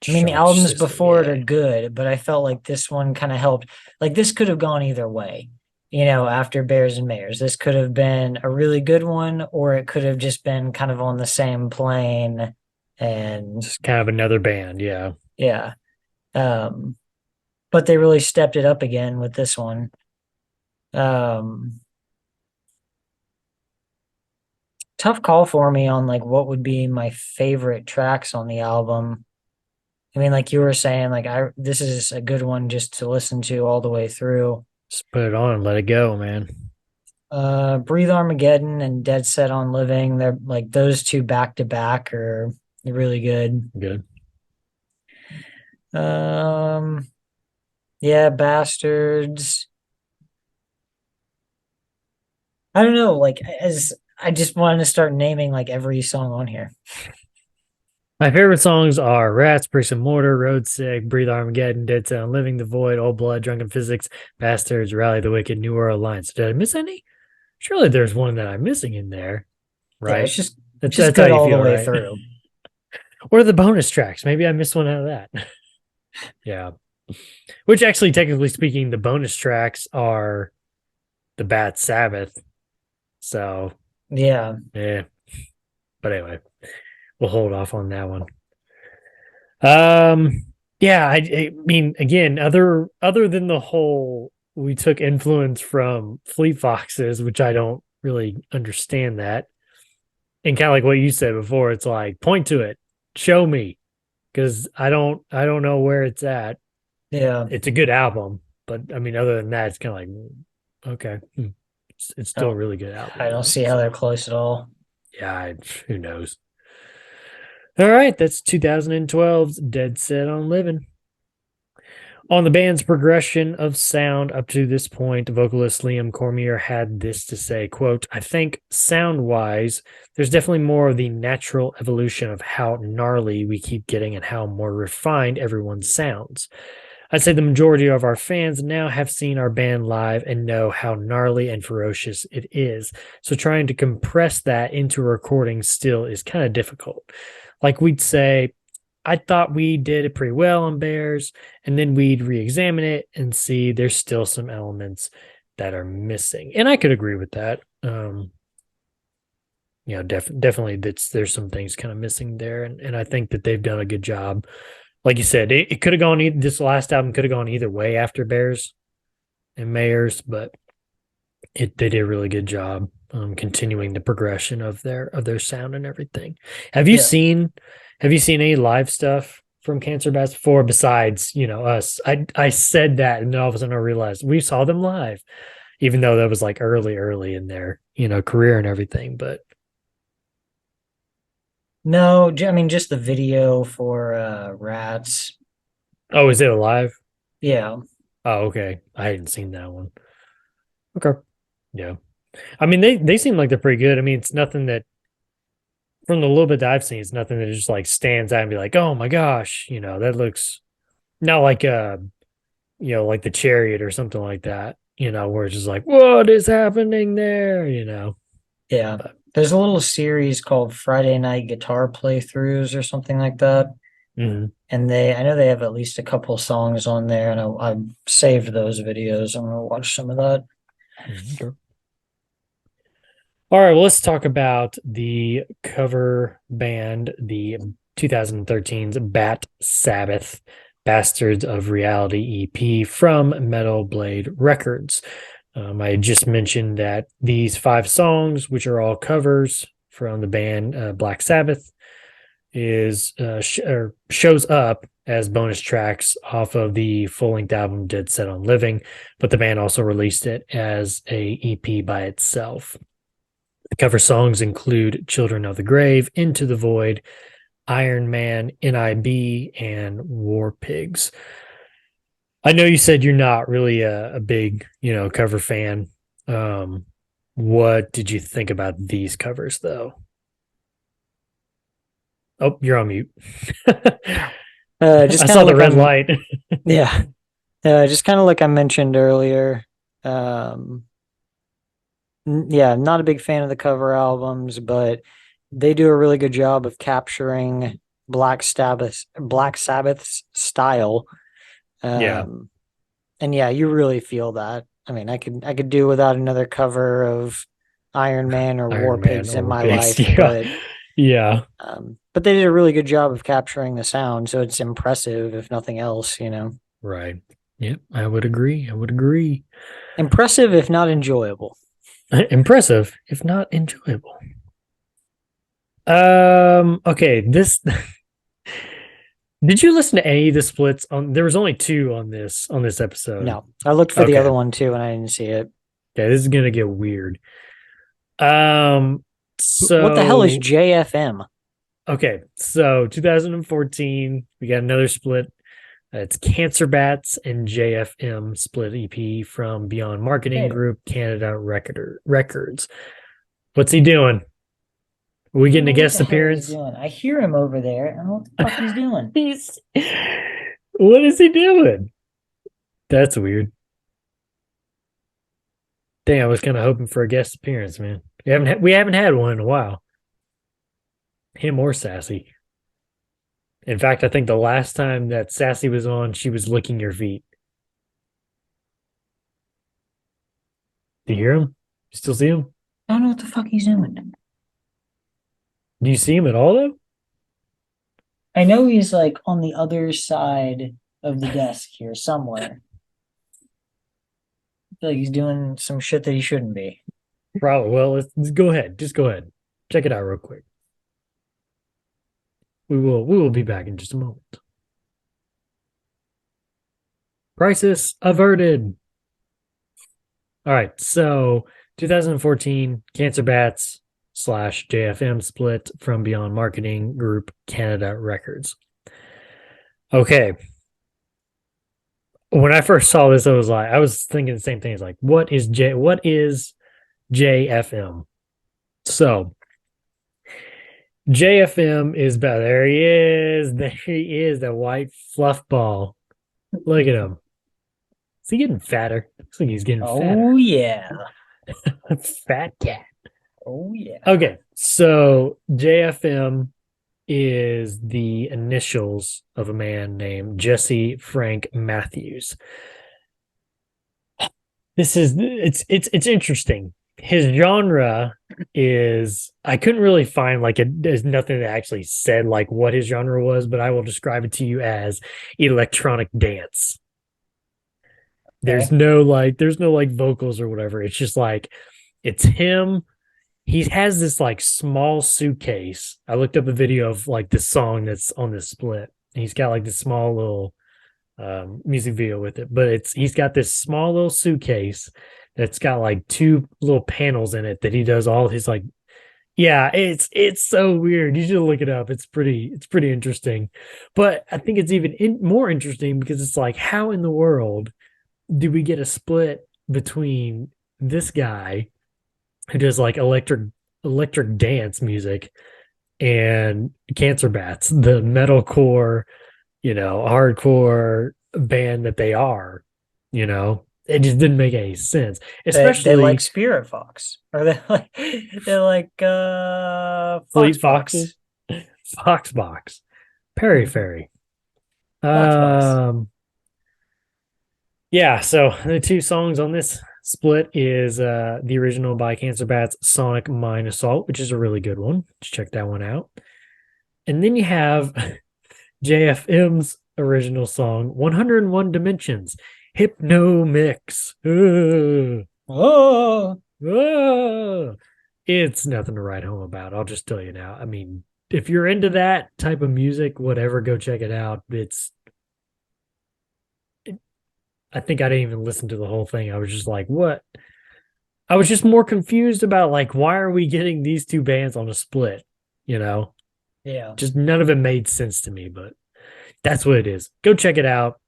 Speaker 4: I mean, the
Speaker 2: Shock
Speaker 4: albums
Speaker 2: system,
Speaker 4: before it
Speaker 2: yeah.
Speaker 4: are good, but I felt like this one kind of helped. Like this could have gone either way, you know, after Bears and Mayors. This could have been a really good one, or it could have just been kind of on the same plane. And
Speaker 2: Just kind of another band, yeah.
Speaker 4: yeah. But they really stepped it up again with this one. Tough call for me on like what would be my favorite tracks on the album. I mean, like you were saying, like this is a good one just to listen to all the way through.
Speaker 2: Just put it on and let it go, man.
Speaker 4: Breathe Armageddon and Dead Set on Living, they're like those two back to back are really good.
Speaker 2: Good.
Speaker 4: Yeah, Bastards. I don't know, like as I just wanted to start naming like every song on here.
Speaker 2: My favorite songs are Rats, Bricks and Mortar, Road Sick, Breathe Armageddon, Dead Sound Living, The Void, Old Blood, Drunken Physics, Bastards, Rally the Wicked, New World Alliance. Did I miss any? Surely there's one that I'm missing in there, right?
Speaker 4: Yeah, it's just
Speaker 2: that's
Speaker 4: good
Speaker 2: how you
Speaker 4: all
Speaker 2: feel,
Speaker 4: the way
Speaker 2: right?
Speaker 4: through.
Speaker 2: Or the bonus tracks. Maybe I missed one out of that. Yeah. Which actually, technically speaking, the bonus tracks are the Bat Sabbath. So
Speaker 4: Yeah.
Speaker 2: yeah. But anyway, we'll hold off on that one. Yeah, I mean, again, other than the whole we took influence from Fleet Foxes, which I don't really understand that. And kind of like what you said before, it's like point to it, show me, because I don't know where it's at.
Speaker 4: Yeah.
Speaker 2: It's a good album, but I mean, other than that, it's kind of like okay, it's still a really good album.
Speaker 4: I don't see how they're close at all.
Speaker 2: Yeah, who knows? All right, that's 2012's Dead Set on Living. On the band's progression of sound up to this point, vocalist Liam Cormier had this to say, quote, I think sound-wise, there's definitely more of the natural evolution of how gnarly we keep getting and how more refined everyone sounds. I'd say the majority of our fans now have seen our band live and know how gnarly and ferocious it is. So trying to compress that into a recording still is kind of difficult. Like we'd say, I thought we did it pretty well on Bears, and then we'd re-examine it and see there's still some elements that are missing. And I could agree with that. Definitely there's some things kind of missing there, and I think that they've done a good job. Like you said, it could have gone this last album could have gone either way after Bears and Mayors, but they did a really good job continuing the progression of their sound and everything. Have you seen any live stuff from Cancer Bats before besides, us? I said that, and then all of a sudden I realized we saw them live, even though that was like early in their, career and everything. But
Speaker 4: No, I mean just the video for Rats.
Speaker 2: oh, is it alive?
Speaker 4: Yeah.
Speaker 2: Oh, okay. I hadn't seen that one. Okay. Yeah. I mean, they seem like they're pretty good. I mean, it's nothing that, from the little bit that I've seen, it's nothing that just like stands out and be like, oh my gosh, that looks not like like the Chariot or something like that, where it's just like, what is happening there,
Speaker 4: Yeah.
Speaker 2: But,
Speaker 4: there's a little series called Friday Night Guitar Playthroughs or something like that.
Speaker 2: mhm.
Speaker 4: And I know they have at least a couple songs on there, and I saved those videos. I'm gonna watch some of that.
Speaker 2: Sure. All right, well, let's talk about the cover band, the 2013's Bat Sabbath, Bastards of Reality EP from Metal Blade Records. I just mentioned that these 5 songs, which are all covers from the band Black Sabbath, shows up as bonus tracks off of the full-length album Dead Set on Living, but the band also released it as a EP by itself. The cover songs include Children of the Grave, Into the Void, Iron Man, NIB, and War Pigs. I know you said you're not really a big, cover fan. What did you think about these covers, though? Oh, you're on mute. I saw the red light.
Speaker 4: Yeah. Just kind of like I mentioned earlier. Yeah, I'm not a big fan of the cover albums, but they do a really good job of capturing Black Sabbath's style.
Speaker 2: Yeah.
Speaker 4: And yeah, you really feel that. I mean, I could do without another cover of Iron Man or War Pigs in my life, but
Speaker 2: yeah.
Speaker 4: But they did a really good job of capturing the sound, so it's impressive if nothing else,
Speaker 2: Right. Yep, I would agree.
Speaker 4: Impressive if not enjoyable.
Speaker 2: Impressive if not enjoyable. Okay, this did you listen to any of the splits on? There was only 2 on this episode.
Speaker 4: No, I looked for the other one too, and I didn't see it.
Speaker 2: Okay, this is gonna get weird. So
Speaker 4: what the hell is JFM?
Speaker 2: Okay, so 2014, we got another split. It's Cancer Bats and JFM split EP from Beyond Marketing Group Canada Records. What's he doing? Are we getting a guest appearance?
Speaker 4: I hear him over there. I don't know what the fuck he's doing.
Speaker 2: What is he doing? That's weird. Dang, I was kind of hoping for a guest appearance, man. We haven't had one in a while. Him or Sassy. In fact, I think the last time that Sassy was on, she was licking your feet. Do you hear him? You still see him?
Speaker 4: I don't know what the fuck he's doing.
Speaker 2: Do you see him at all, though?
Speaker 4: I know he's like on the other side of the desk here somewhere. I feel like he's doing some shit that he shouldn't be.
Speaker 2: Probably. Well, let's go ahead. Just go ahead. Check it out real quick. We will be back in just a moment. Crisis averted. All right, so 2014 Cancer Bats / JFM split from Beyond Marketing Group Canada Records. Okay. When I first saw this, I was thinking the same thing. It's like, what is JFM? So JFM is about, there he is, the white fluff ball. Look at him. Is he getting fatter? Looks like he's getting fatter.
Speaker 4: Oh yeah.
Speaker 2: Fat cat.
Speaker 4: Oh yeah.
Speaker 2: Okay, so JFM is the initials of a man named Jesse Frank Matthews. It's interesting. His genre is, I couldn't really find there's nothing that actually said like what his genre was, but I will describe it to you as electronic dance. There's no like vocals or whatever. It's just like it's him. He has this like small suitcase. I looked up a video of like this song that's on this split. He's got like this small little music video with it, but he's got this small little suitcase that's got like two little panels in it that he does all his like. Yeah, it's so weird. You should look it up. It's pretty interesting. But I think it's even more interesting because it's like, how in the world do we get a split between this guy who does like electric dance music and Cancer Bats, the metalcore, hardcore band that they are? It just didn't make any sense. Especially
Speaker 4: they like Spirit Fox, or they're like
Speaker 2: Fleet Foxes, Foxbox, Perry. Yeah, so the two songs on this split is the original by Cancer Bats, Sonic Mind Assault, which is a really good one. Just check that one out. And then you have JFM's original song, 101 Dimensions, Hypno Mix. It's nothing to write home about. I'll just tell you now. I mean, if you're into that type of music, whatever, go check it out. I think I didn't even listen to the whole thing. I was just like, what? I was just more confused about like, why are we getting these two bands on a split?
Speaker 4: Yeah.
Speaker 2: Just none of it made sense to me, but that's what it is. Go check it out.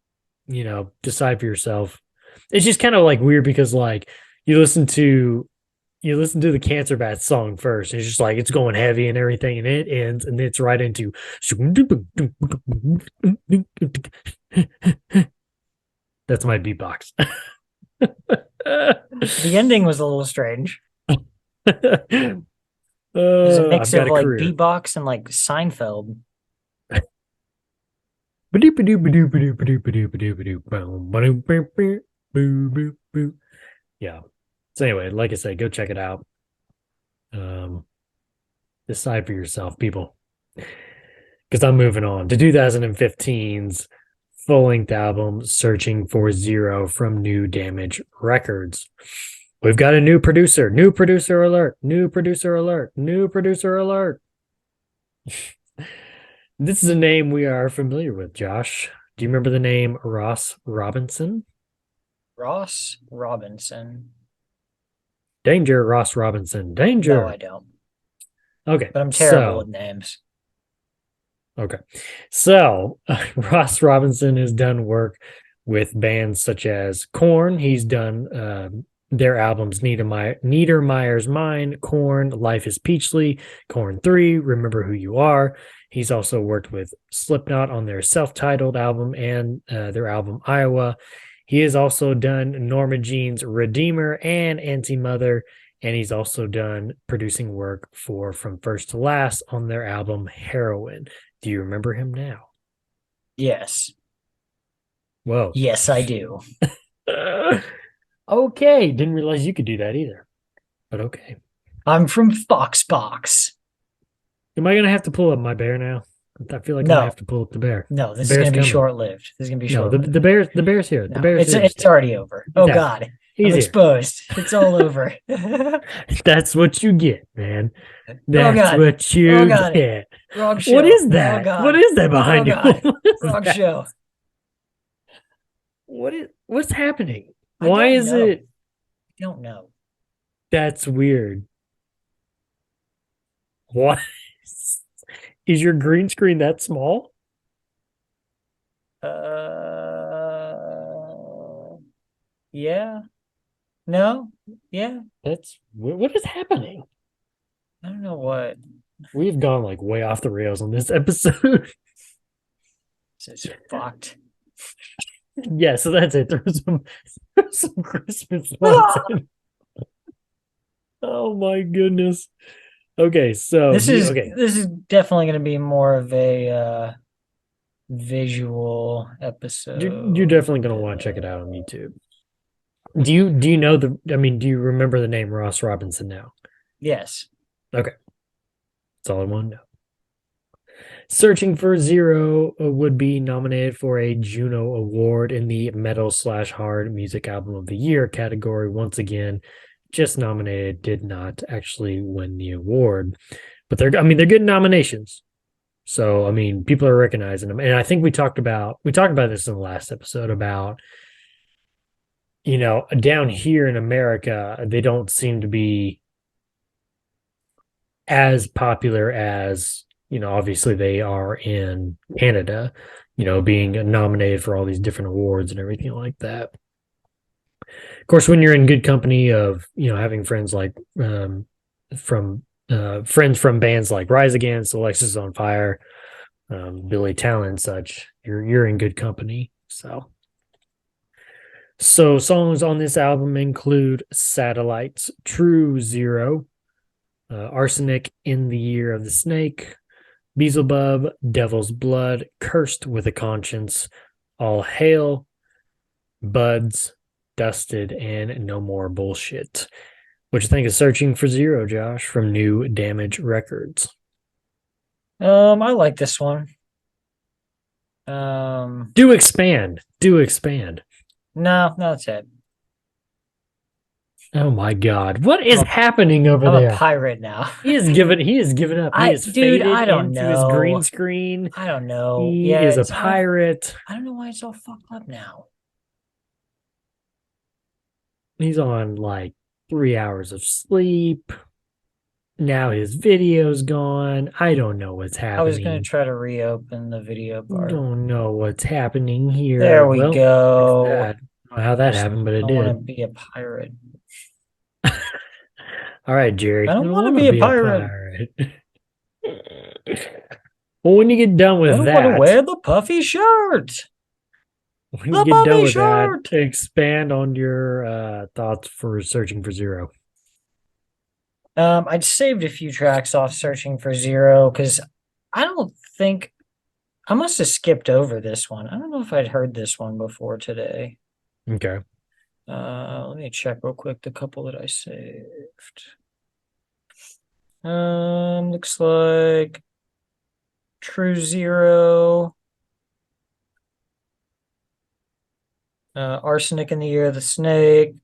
Speaker 2: Decide for yourself. It's just kind of like weird because like you listen to the Cancer Bats song first. It's just like it's going heavy and everything, and it ends and it's right into that's my beatbox.
Speaker 4: The ending was a little strange.
Speaker 2: There's
Speaker 4: a mix of like beatbox and like Seinfeld.
Speaker 2: Yeah. So anyway, like I said, go check it out. Decide for yourself, people. Because I'm moving on to 2015's full-length album, Searching for Zero, from New Damage Records. We've got a new producer alert, new producer alert. This is a name we are familiar with, Josh. Do you remember the name Ross Robinson?
Speaker 4: Ross Robinson.
Speaker 2: Danger, Ross Robinson. Danger.
Speaker 4: No, I don't.
Speaker 2: Okay.
Speaker 4: But I'm terrible with names.
Speaker 2: Okay. So, Ross Robinson has done work with bands such as Korn. He's done their albums Niedermeyer's Mind, Korn, Life is Peachly, Korn 3, Remember Who You Are. He's also worked with Slipknot on their self-titled album and their album Iowa. He has also done Norma Jean's Redeemer and Anti-Mother, and he's also done producing work for From First to Last on their album Heroin. Do you remember him now?
Speaker 4: Yes.
Speaker 2: Whoa.
Speaker 4: Yes, I do.
Speaker 2: Okay. Didn't realize you could do that either. But okay.
Speaker 4: I'm from Foxbox.
Speaker 2: Am I going to have to pull up my bear now? I feel like I have to pull up the bear.
Speaker 4: No, this is going to be short-lived. This is going to be short-lived.
Speaker 2: No, the bear's here.
Speaker 4: No,
Speaker 2: The bear's here.
Speaker 4: It's already over. Oh, yeah. God. I'm exposed. It's all over.
Speaker 2: That's what you get, man. That's what you get.
Speaker 4: Wrong show.
Speaker 2: What is that? What is that behind you?
Speaker 4: Wrong show.
Speaker 2: What's happening? Why is it?
Speaker 4: I don't know.
Speaker 2: That's weird. What? Is your green screen that small?
Speaker 4: Yeah. No? Yeah.
Speaker 2: What is happening?
Speaker 4: I don't know what.
Speaker 2: We've gone like way off the rails on this episode.
Speaker 4: This is fucked.
Speaker 2: Yeah, so that's it. There's some Christmas lights in. Oh my goodness. Okay, so
Speaker 4: This is
Speaker 2: okay.
Speaker 4: this is definitely going to be more of a visual episode.
Speaker 2: You're definitely gonna want to check it out on YouTube. Do you know do you remember the name Ross Robinson now?
Speaker 4: Yes.
Speaker 2: Okay. That's all I want to know. Searching for Zero would be nominated for a Juno Award in the Metal/Hard Music Album of the Year category. Once again, just nominated, did not actually win the award. But they're getting nominations. So people are recognizing them. And I think we talked about this in the last episode about down here in America, they don't seem to be as popular as obviously they are in Canada, being nominated for all these different awards and everything like that. Of course, when you're in good company of, having friends like friends from bands like Rise Against, Alexis on Fire, Billy Talent and such, you're in good company. So songs on this album include Satellites, True Zero, Arsenic, In the Year of the Snake, Beelzebub, Devil's Blood, Cursed with a Conscience, All Hail, Buds, Dusted, and No More Bullshit. What you think of Searching for Zero, Josh, from New Damage Records?
Speaker 4: I like this one.
Speaker 2: Do expand.
Speaker 4: No, that's it.
Speaker 2: Oh my God! What is happening over
Speaker 4: I'm
Speaker 2: there?
Speaker 4: a pirate now.
Speaker 2: He has given up. He is faded
Speaker 4: I don't
Speaker 2: into
Speaker 4: know.
Speaker 2: his green screen.
Speaker 4: I don't know.
Speaker 2: He is a pirate.
Speaker 4: I don't know why it's all fucked up now.
Speaker 2: He's on like 3 hours of sleep. Now his video's gone. I don't know what's happening.
Speaker 4: I was going to try to reopen the video bar.
Speaker 2: Don't know what's happening here.
Speaker 4: There we go.
Speaker 2: I don't know how that happened, but it did.
Speaker 4: I want to be a pirate.
Speaker 2: All right, Jerry.
Speaker 4: I don't want to be a pirate.
Speaker 2: Well, when you get done with that,
Speaker 4: I want to wear the puffy shirt.
Speaker 2: When you get done with that, expand on your thoughts for Searching for Zero.
Speaker 4: I'd saved a few tracks off Searching for Zero because I don't think I must have skipped over this one. I don't know if I'd heard this one before today.
Speaker 2: Okay.
Speaker 4: Let me check real quick the couple that I saved. Looks like True Zero, Arsenic in the Year of the Snake,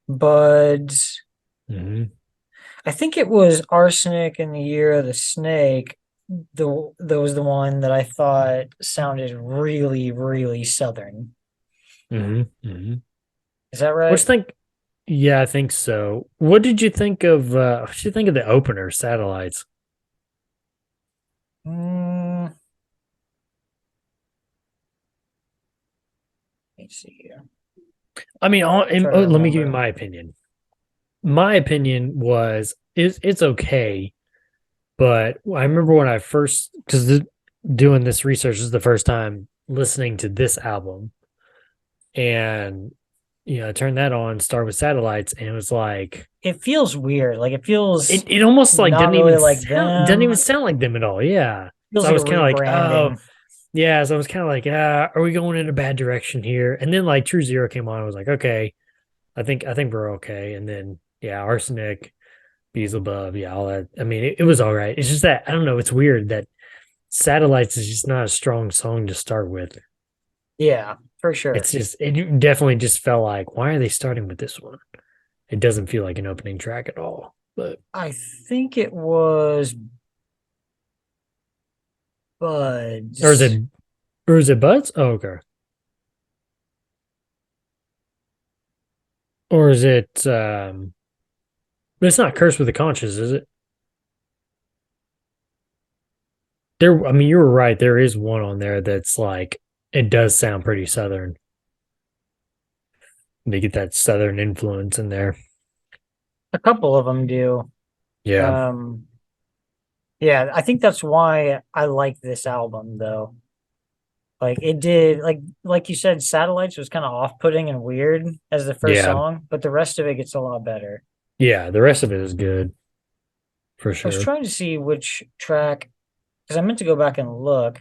Speaker 4: Buds. I think it was Arsenic in the Year of the Snake. That was the one that I thought sounded really, really Southern. Is that right?
Speaker 2: What do you think? Yeah, I think so. What did you think of? What did you think of the opener, Satellites?
Speaker 4: Let's see here.
Speaker 2: Let me give you my opinion. My opinion was it's okay, but I remember when I first doing this research is the first time listening to this album, and I turned that on, start with Satellites, and it was like
Speaker 4: it feels weird. Like it
Speaker 2: almost like doesn't
Speaker 4: doesn't
Speaker 2: even sound like them at all. Yeah.
Speaker 4: Feels
Speaker 2: so I was kind of like,
Speaker 4: rebranding.
Speaker 2: yeah. So I was kind of like, are we going in a bad direction here? And then like True Zero came on. I was like, okay, I think we're okay. And then Arsenic, Beelzebub, all that. It was all right. It's just that I don't know. It's weird that Satellites is just not a strong song to start with.
Speaker 4: Yeah, for sure.
Speaker 2: It definitely just felt like, why are they starting with this one? It doesn't feel like an opening track at all. But
Speaker 4: I think it was Buds.
Speaker 2: Or is it Buds? Oh, okay. Or is it but it's not Cursed with a Conscience, is it? You were right. There is one on there that's like, it does sound pretty Southern. They get that Southern influence in there.
Speaker 4: A couple of them do.
Speaker 2: Yeah.
Speaker 4: Yeah, I think that's why I like this album, though. Like it did, like you said, Satellites was kind of off-putting and weird as the first song, but the rest of it gets a lot better.
Speaker 2: Yeah, the rest of it is good. for
Speaker 4: I was
Speaker 2: sure.
Speaker 4: trying to see which track, because I meant to go back and look,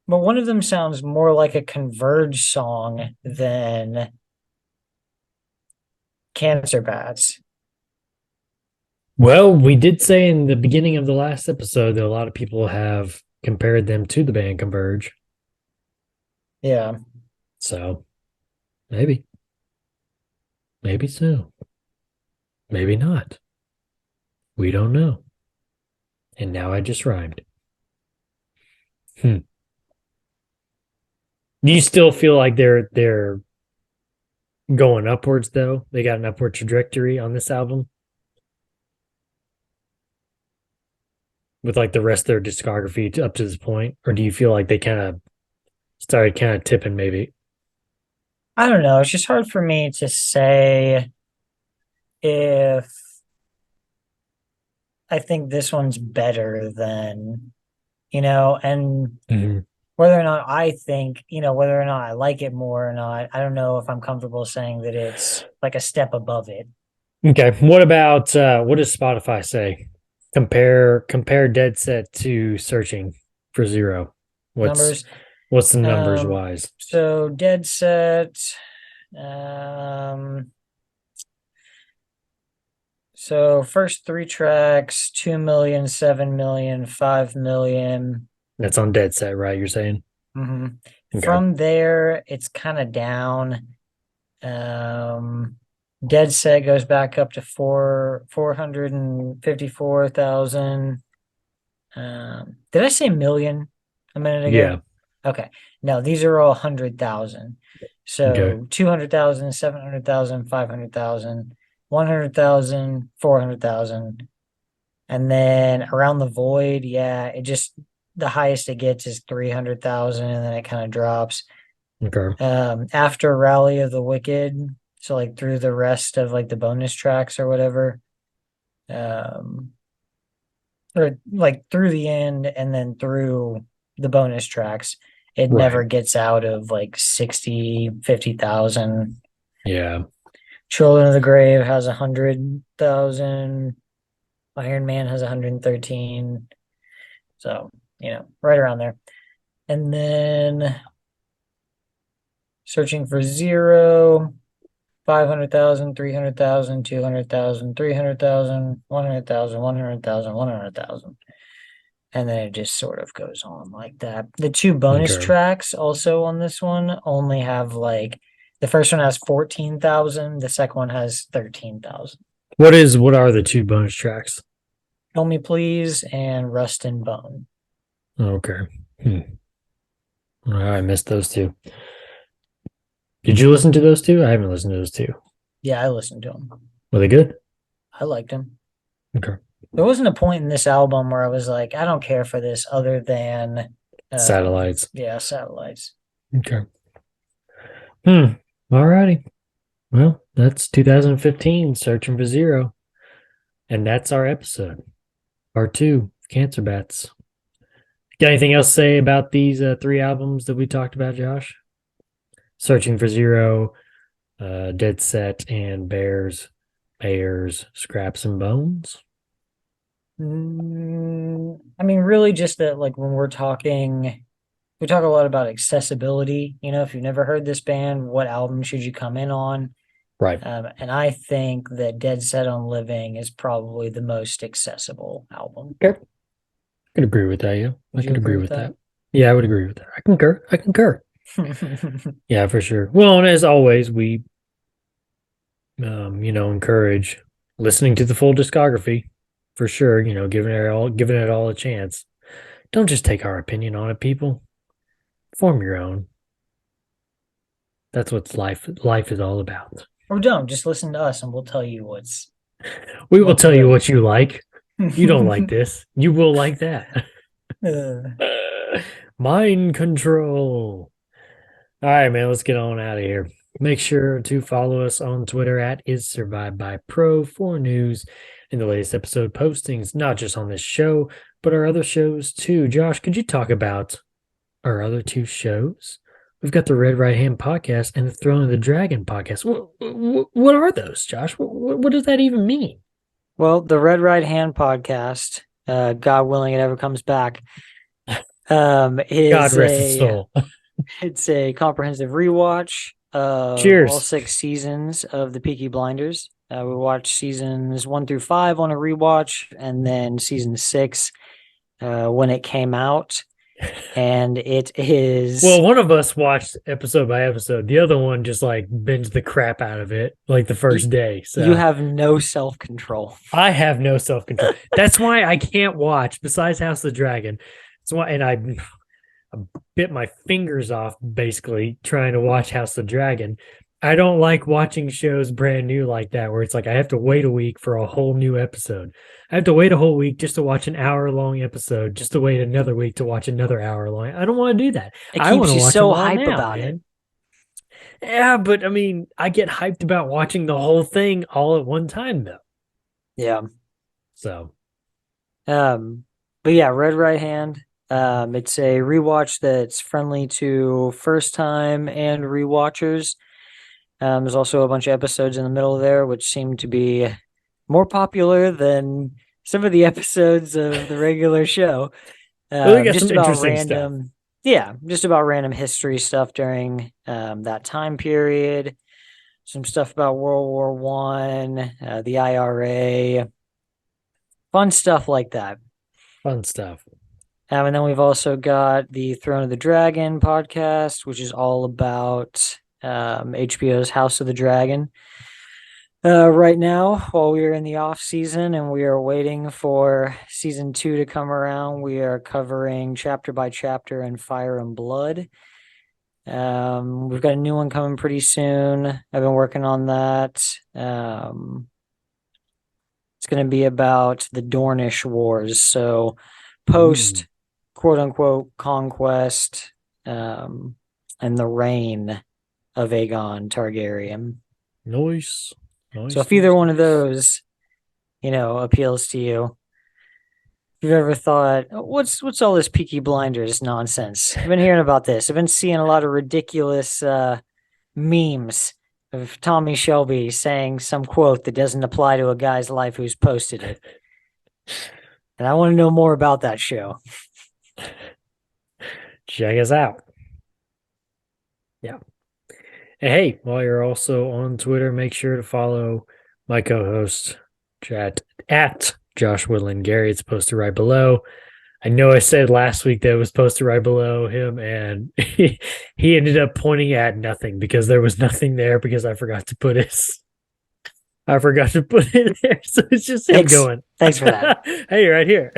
Speaker 4: but one of them sounds more like a Converge song than Cancer Bats.
Speaker 2: Well, we did say in the beginning of the last episode that a lot of people have compared them to the band Converge.
Speaker 4: Yeah.
Speaker 2: So maybe. Maybe so. Maybe not. We don't know. And now I just rhymed. Do you still feel like they're going upwards though? They got an upward trajectory on this album? With like the rest of their discography up to this point? Or do you feel like they kind of started kind of tipping maybe?
Speaker 4: I don't know. It's just hard for me to say if I think this one's better than, and whether or not I think, whether or not I like it more or not, I don't know if I'm comfortable saying that it's like a step above it.
Speaker 2: Okay. What about what does Spotify say? Compare Dead Set to Searching for Zero.
Speaker 4: Numbers.
Speaker 2: What's the numbers wise?
Speaker 4: So Dead Set, so first 3 tracks, 2 million, 7 million, 5 million.
Speaker 2: That's on Dead Set, right? You're saying?
Speaker 4: Mm-hmm.
Speaker 2: Okay.
Speaker 4: From there, it's kind of down. Dead Set goes back up to 454,000. Did I say million a minute ago?
Speaker 2: Yeah.
Speaker 4: Okay. No, these are all 100,000. So
Speaker 2: Okay.
Speaker 4: 200,000, 700,000, 500,000, 100,000, 400,000. And then Around the Void, yeah, the highest it gets is 300,000, and then it kind of drops.
Speaker 2: Okay.
Speaker 4: After Rally of the Wicked, so like through the rest of like the bonus tracks or whatever, or like through the end and then through the bonus tracks, it never gets out of like 60, 50,000.
Speaker 2: Yeah.
Speaker 4: Children of the Grave has 100,000. Iron Man has 113. So, right around there. And then Searching for Zero, 500,000, 300,000, 200,000, 300,000, 100,000, 100,000, 100,000. And then it just sort of goes on like that. The 2 bonus tracks also on this one only have like, the first one has 14,000, the second one has 13,000.
Speaker 2: What are the 2 bonus tracks?
Speaker 4: Help Me Please and Rust and Bone.
Speaker 2: Okay. I missed those 2. Did you listen to those 2? I haven't listened to those 2.
Speaker 4: Yeah, I listened to them.
Speaker 2: Were they good?
Speaker 4: I liked them.
Speaker 2: Okay.
Speaker 4: There wasn't a point in this album where I was like, I don't care for this other than
Speaker 2: Satellites.
Speaker 4: Yeah, Satellites.
Speaker 2: Okay. All righty. Well, that's 2015 Searching for Zero. And that's our episode. Part 2, Cancer Bats. Got anything else to say about these 3 albums that we talked about, Josh? Searching for Zero, Dead Set, and Bears, Scraps and Bones?
Speaker 4: I mean, really just that, like, when we talk a lot about accessibility. If you've never heard this band, what album should you come in on?
Speaker 2: Right.
Speaker 4: And I think that Dead Set on Living is probably the most accessible album.
Speaker 2: Okay. I could agree with that, yeah.
Speaker 4: I could agree with that.
Speaker 2: Yeah, I would agree with that. I concur. Yeah, for sure. Well, and as always, we encourage listening to the full discography for sure, giving it all a chance. Don't just take our opinion on it, people. Form your own. That's what life is all about.
Speaker 4: Or don't just listen to us and we'll tell you
Speaker 2: we will tell you what you like. You don't like this. You will like that. Mind control. All right, man, let's get on out of here. Make sure to follow us on Twitter at @IsSurvivedByPro for news and the latest episode postings, not just on this show, but our other shows too. Josh, could you talk about our other 2 shows? We've got the Red Right Hand podcast and the Throne of the Dragon podcast. What are those, Josh? What does that even mean?
Speaker 4: Well, the Red Right Hand podcast, God willing it ever comes back, is
Speaker 2: God rest his soul.
Speaker 4: It's a comprehensive rewatch of
Speaker 2: Cheers.
Speaker 4: all 6 seasons of the Peaky Blinders. We watched seasons 1 through 5 on a rewatch, and then season 6 when it came out. And it is...
Speaker 2: Well, one of us watched episode by episode. The other one just like binged the crap out of it like the first day. So
Speaker 4: you have no self-control.
Speaker 2: I have no self-control. That's why I can't watch besides House of the Dragon. That's why, and I bit my fingers off basically trying to watch House of the Dragon. I don't like watching shows brand new like that, where it's like I have to wait a week for a whole new episode. I have to wait a whole week just to watch an hour-long episode, just to wait another week to watch another hour-long. I don't want to do that.
Speaker 4: It
Speaker 2: I
Speaker 4: keeps
Speaker 2: want to
Speaker 4: you
Speaker 2: watch
Speaker 4: so
Speaker 2: them all
Speaker 4: hype
Speaker 2: now,
Speaker 4: about
Speaker 2: man.
Speaker 4: it.
Speaker 2: Yeah, but I mean, I get hyped about watching the whole thing all at one time, though.
Speaker 4: Yeah.
Speaker 2: So,
Speaker 4: But yeah, Red Right Hand. It's a rewatch that's friendly to first-time and rewatchers. There's also a bunch of episodes in the middle there, which seem to be more popular than some of the episodes of the regular show.
Speaker 2: Well, got
Speaker 4: Just
Speaker 2: some
Speaker 4: about
Speaker 2: interesting
Speaker 4: random, yeah, just about random history stuff during that time period. Some stuff about World War One, the IRA, fun stuff like that.
Speaker 2: fun stuff.
Speaker 4: And then we've also got the Throne of the Dragon podcast, which is all about HBO's House of the Dragon. Right now, while we are in the off season and we are waiting for season 2 to come around, we are covering chapter by chapter in Fire and Blood. We've got a new one coming pretty soon. I've been working on that. It's going to be about the Dornish Wars. So post quote unquote conquest and the reign of Aegon Targaryen.
Speaker 2: Nice.
Speaker 4: So if either one of those, appeals to you, if you've ever thought, what's all this Peaky Blinders nonsense? I've been hearing about this. I've been seeing a lot of ridiculous memes of Tommy Shelby saying some quote that doesn't apply to a guy's life who's posted it. And I want to know more about that show.
Speaker 2: Check us out. Yeah. And hey, while you're also on Twitter, make sure to follow my co-host at Josh Woodland Gary. It's posted right below. I know I said last week that it was posted right below him, and he ended up pointing at nothing because there was nothing there because I forgot to put it there. So it's just him going.
Speaker 4: Thanks for that.
Speaker 2: Hey, right here.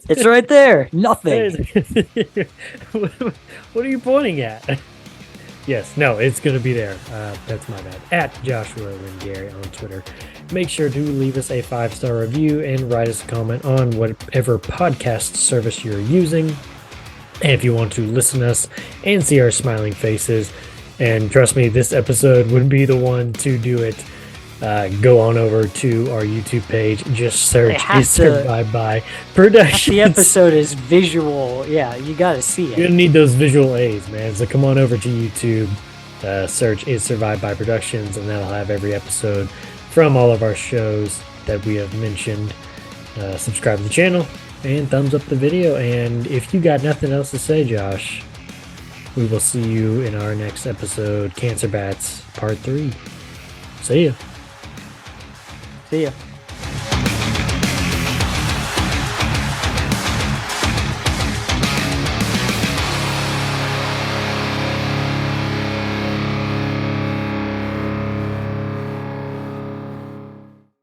Speaker 4: It's right there. Nothing.
Speaker 2: What are you pointing at? Yes, no, it's going to be there. That's my bad. At Joshua Lynn Gary on Twitter. Make sure to leave us a 5-star review and write us a comment on whatever podcast service you're using. And if you want to listen to us and see our smiling faces, and trust me, this episode would be the one to do it. Go on over to our YouTube page. Just search "Is Survived by Productions."
Speaker 4: The episode is visual. Yeah, you got to see it.
Speaker 2: You're gonna need those visual aids, man. So come on over to YouTube, search "Is Survived by Productions," and that'll have every episode from all of our shows that we have mentioned. Subscribe to the channel and thumbs up the video. And if you got nothing else to say, Josh, we will see you in our next episode, Cancer Bats Part 3. See ya.
Speaker 4: See ya.